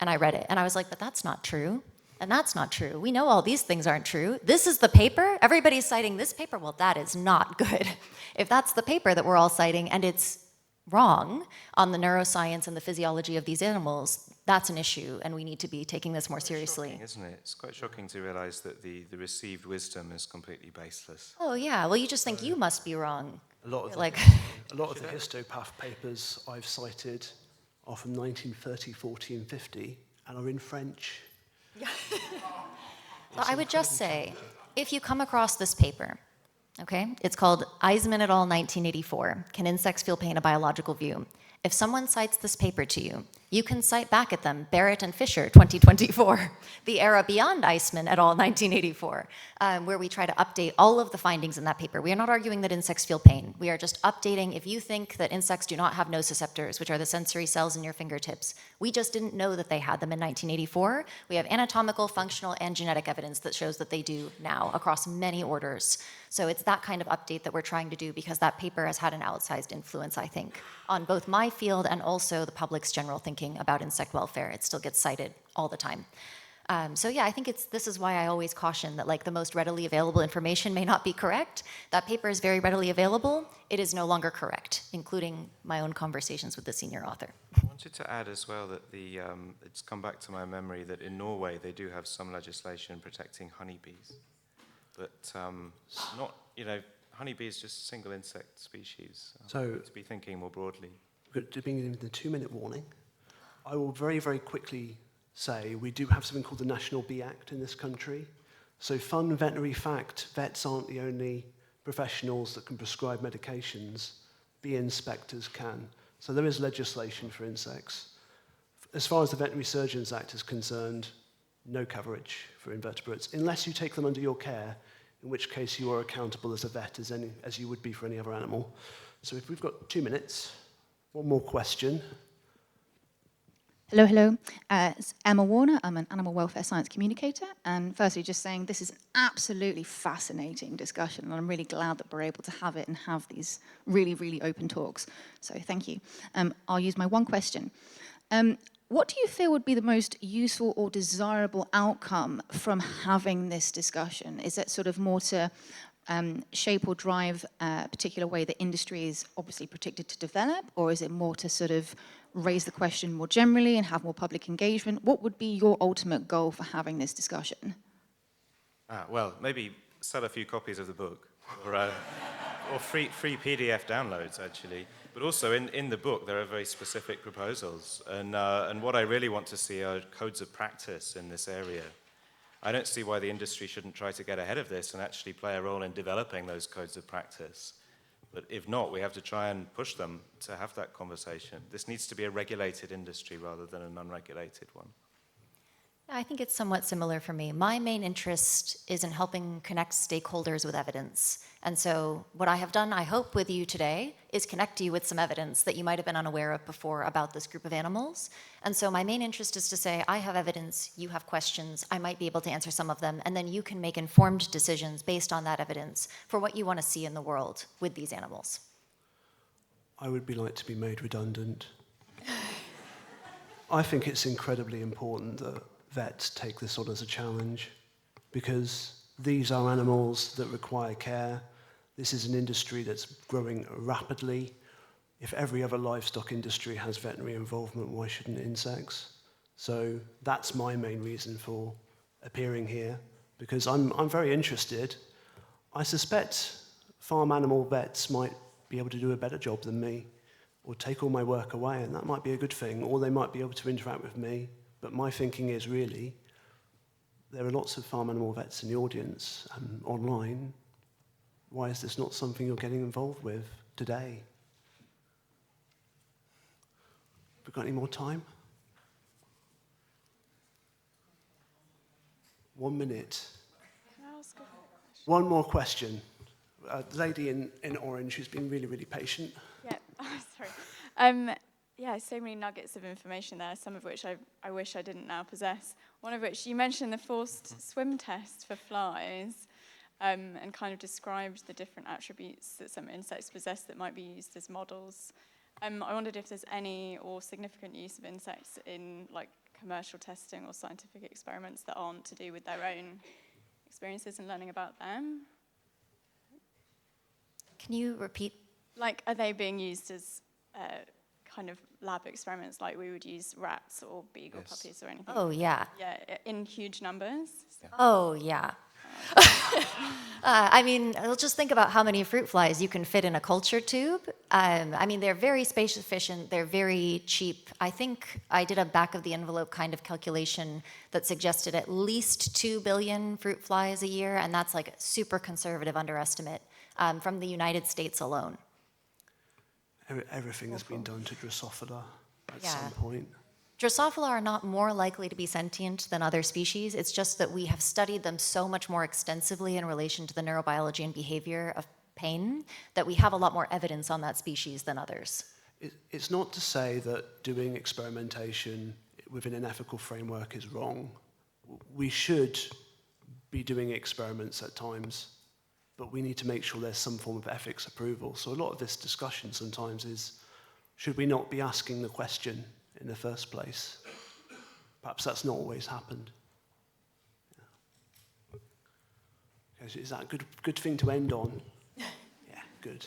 and I read it, and I was like, but that's not true. And that's not true. We know all these things aren't true. This is the paper. Everybody's citing this paper. Well, that is not good. If that's the paper that we're all citing and it's wrong on the neuroscience and the physiology of these animals, that's an issue, and we need to be taking this more seriously. Shocking, isn't it? It's quite shocking to realize that the received wisdom is completely baseless. Oh, yeah. Well, you just think you must be wrong. A lot of Like, a lot of the histopath papers I've cited are from 1930, 40, and 50, and are in French. so I would just say, if you come across this paper, okay, it's called Eisman et al. 1984, Can Insects Feel Pain? A Biological View. If someone cites this paper to you, you can cite back at them Barrett and Fisher, 2024, the era beyond Eisman et al. 1984, where we try to update all of the findings in that paper. We are not arguing that insects feel pain. We are just updating, if you think that insects do not have nociceptors, which are the sensory cells in your fingertips, we just didn't know that they had them in 1984. We have anatomical, functional, and genetic evidence that shows that they do now across many orders. So it's that kind of update that we're trying to do, because that paper has had an outsized influence, I think, on both my field and also the public's general thinking about insect welfare. It still gets cited all the time. So yeah, I think this is why I always caution that like the most readily available information may not be correct. That paper is very readily available. It is no longer correct, including my own conversations with the senior author. I wanted to add as well that it's come back to my memory that in Norway they do have some legislation protecting honeybees, but not, honeybee is just a single insect species. So to be thinking more broadly. To be in the 2-minute warning, I will very, very quickly say we do have something called the National Bee Act in this country. So fun veterinary fact, vets aren't the only professionals that can prescribe medications. Bee inspectors can. So there is legislation for insects. As far as the Veterinary Surgeons Act is concerned, no coverage for invertebrates, unless you take them under your care, in which case you are accountable as a vet as you would be for any other animal. So if we've got 2 minutes, one more question. Hello. It's Emma Warner. I'm an animal welfare science communicator. And firstly, just saying this is an absolutely fascinating discussion. And I'm really glad that we're able to have it and have these really, really open talks. So thank you. I'll use my one question. What do you feel would be the most useful or desirable outcome from having this discussion? Is it sort of more to shape or drive a particular way the industry is obviously predicted to develop, or is it more to sort of raise the question more generally and have more public engagement? What would be your ultimate goal for having this discussion? Well, maybe sell a few copies of the book, or free PDF downloads, actually. But also in the book, there are very specific proposals. And what I really want to see are codes of practice in this area. I don't see why the industry shouldn't try to get ahead of this and actually play a role in developing those codes of practice. But if not, we have to try and push them to have that conversation. This needs to be a regulated industry rather than an unregulated one. I think it's somewhat similar for me. My main interest is in helping connect stakeholders with evidence. And so what I have done, I hope, with you today is connect you with some evidence that you might have been unaware of before about this group of animals. And so my main interest is to say, I have evidence, you have questions, I might be able to answer some of them, and then you can make informed decisions based on that evidence for what you want to see in the world with these animals. I would like to be made redundant. I think it's incredibly important that vets take this on as a challenge, because these are animals that require care. This is an industry that's growing rapidly. If every other livestock industry has veterinary involvement, why shouldn't insects? So that's my main reason for appearing here, because I'm very interested. I suspect farm animal vets might be able to do a better job than me, or take all my work away, and that might be a good thing, or they might be able to interact with me. But my thinking is really, there are lots of farm animal vets in the audience and online. Why is this not something you're getting involved with today? got any more time? 1 minute. Can I ask a question? One more question. The lady in orange who's been really, really patient. Yeah, sorry. Yeah, so many nuggets of information there, some of which I wish I didn't now possess. One of which, you mentioned the forced swim test for flies, and kind of described the different attributes that some insects possess that might be used as models. I wondered if there's any or significant use of insects in like commercial testing or scientific experiments that aren't to do with their own experiences and learning about them. Can you repeat? Like, are they being used as kind of lab experiments like we would use rats or beagle puppies or anything? Oh, yeah. Yeah, in huge numbers? Oh, yeah. I mean, just think about how many fruit flies you can fit in a culture tube. I mean, they're very space efficient. They're very cheap. I think I did a back of the envelope kind of calculation that suggested at least 2 billion fruit flies a year, and that's like a super conservative underestimate from the United States alone. Everything has been done to Drosophila at Yeah. some point. Drosophila are not more likely to be sentient than other species. It's just that we have studied them so much more extensively in relation to the neurobiology and behavior of pain that we have a lot more evidence on that species than others. It's not to say that doing experimentation within an ethical framework is wrong. We should be doing experiments at times, but we need to make sure there's some form of ethics approval. So a lot of this discussion sometimes is, should we not be asking the question in the first place? Perhaps that's not always happened. Yeah. Okay, so is that a good thing to end on? Yeah, good.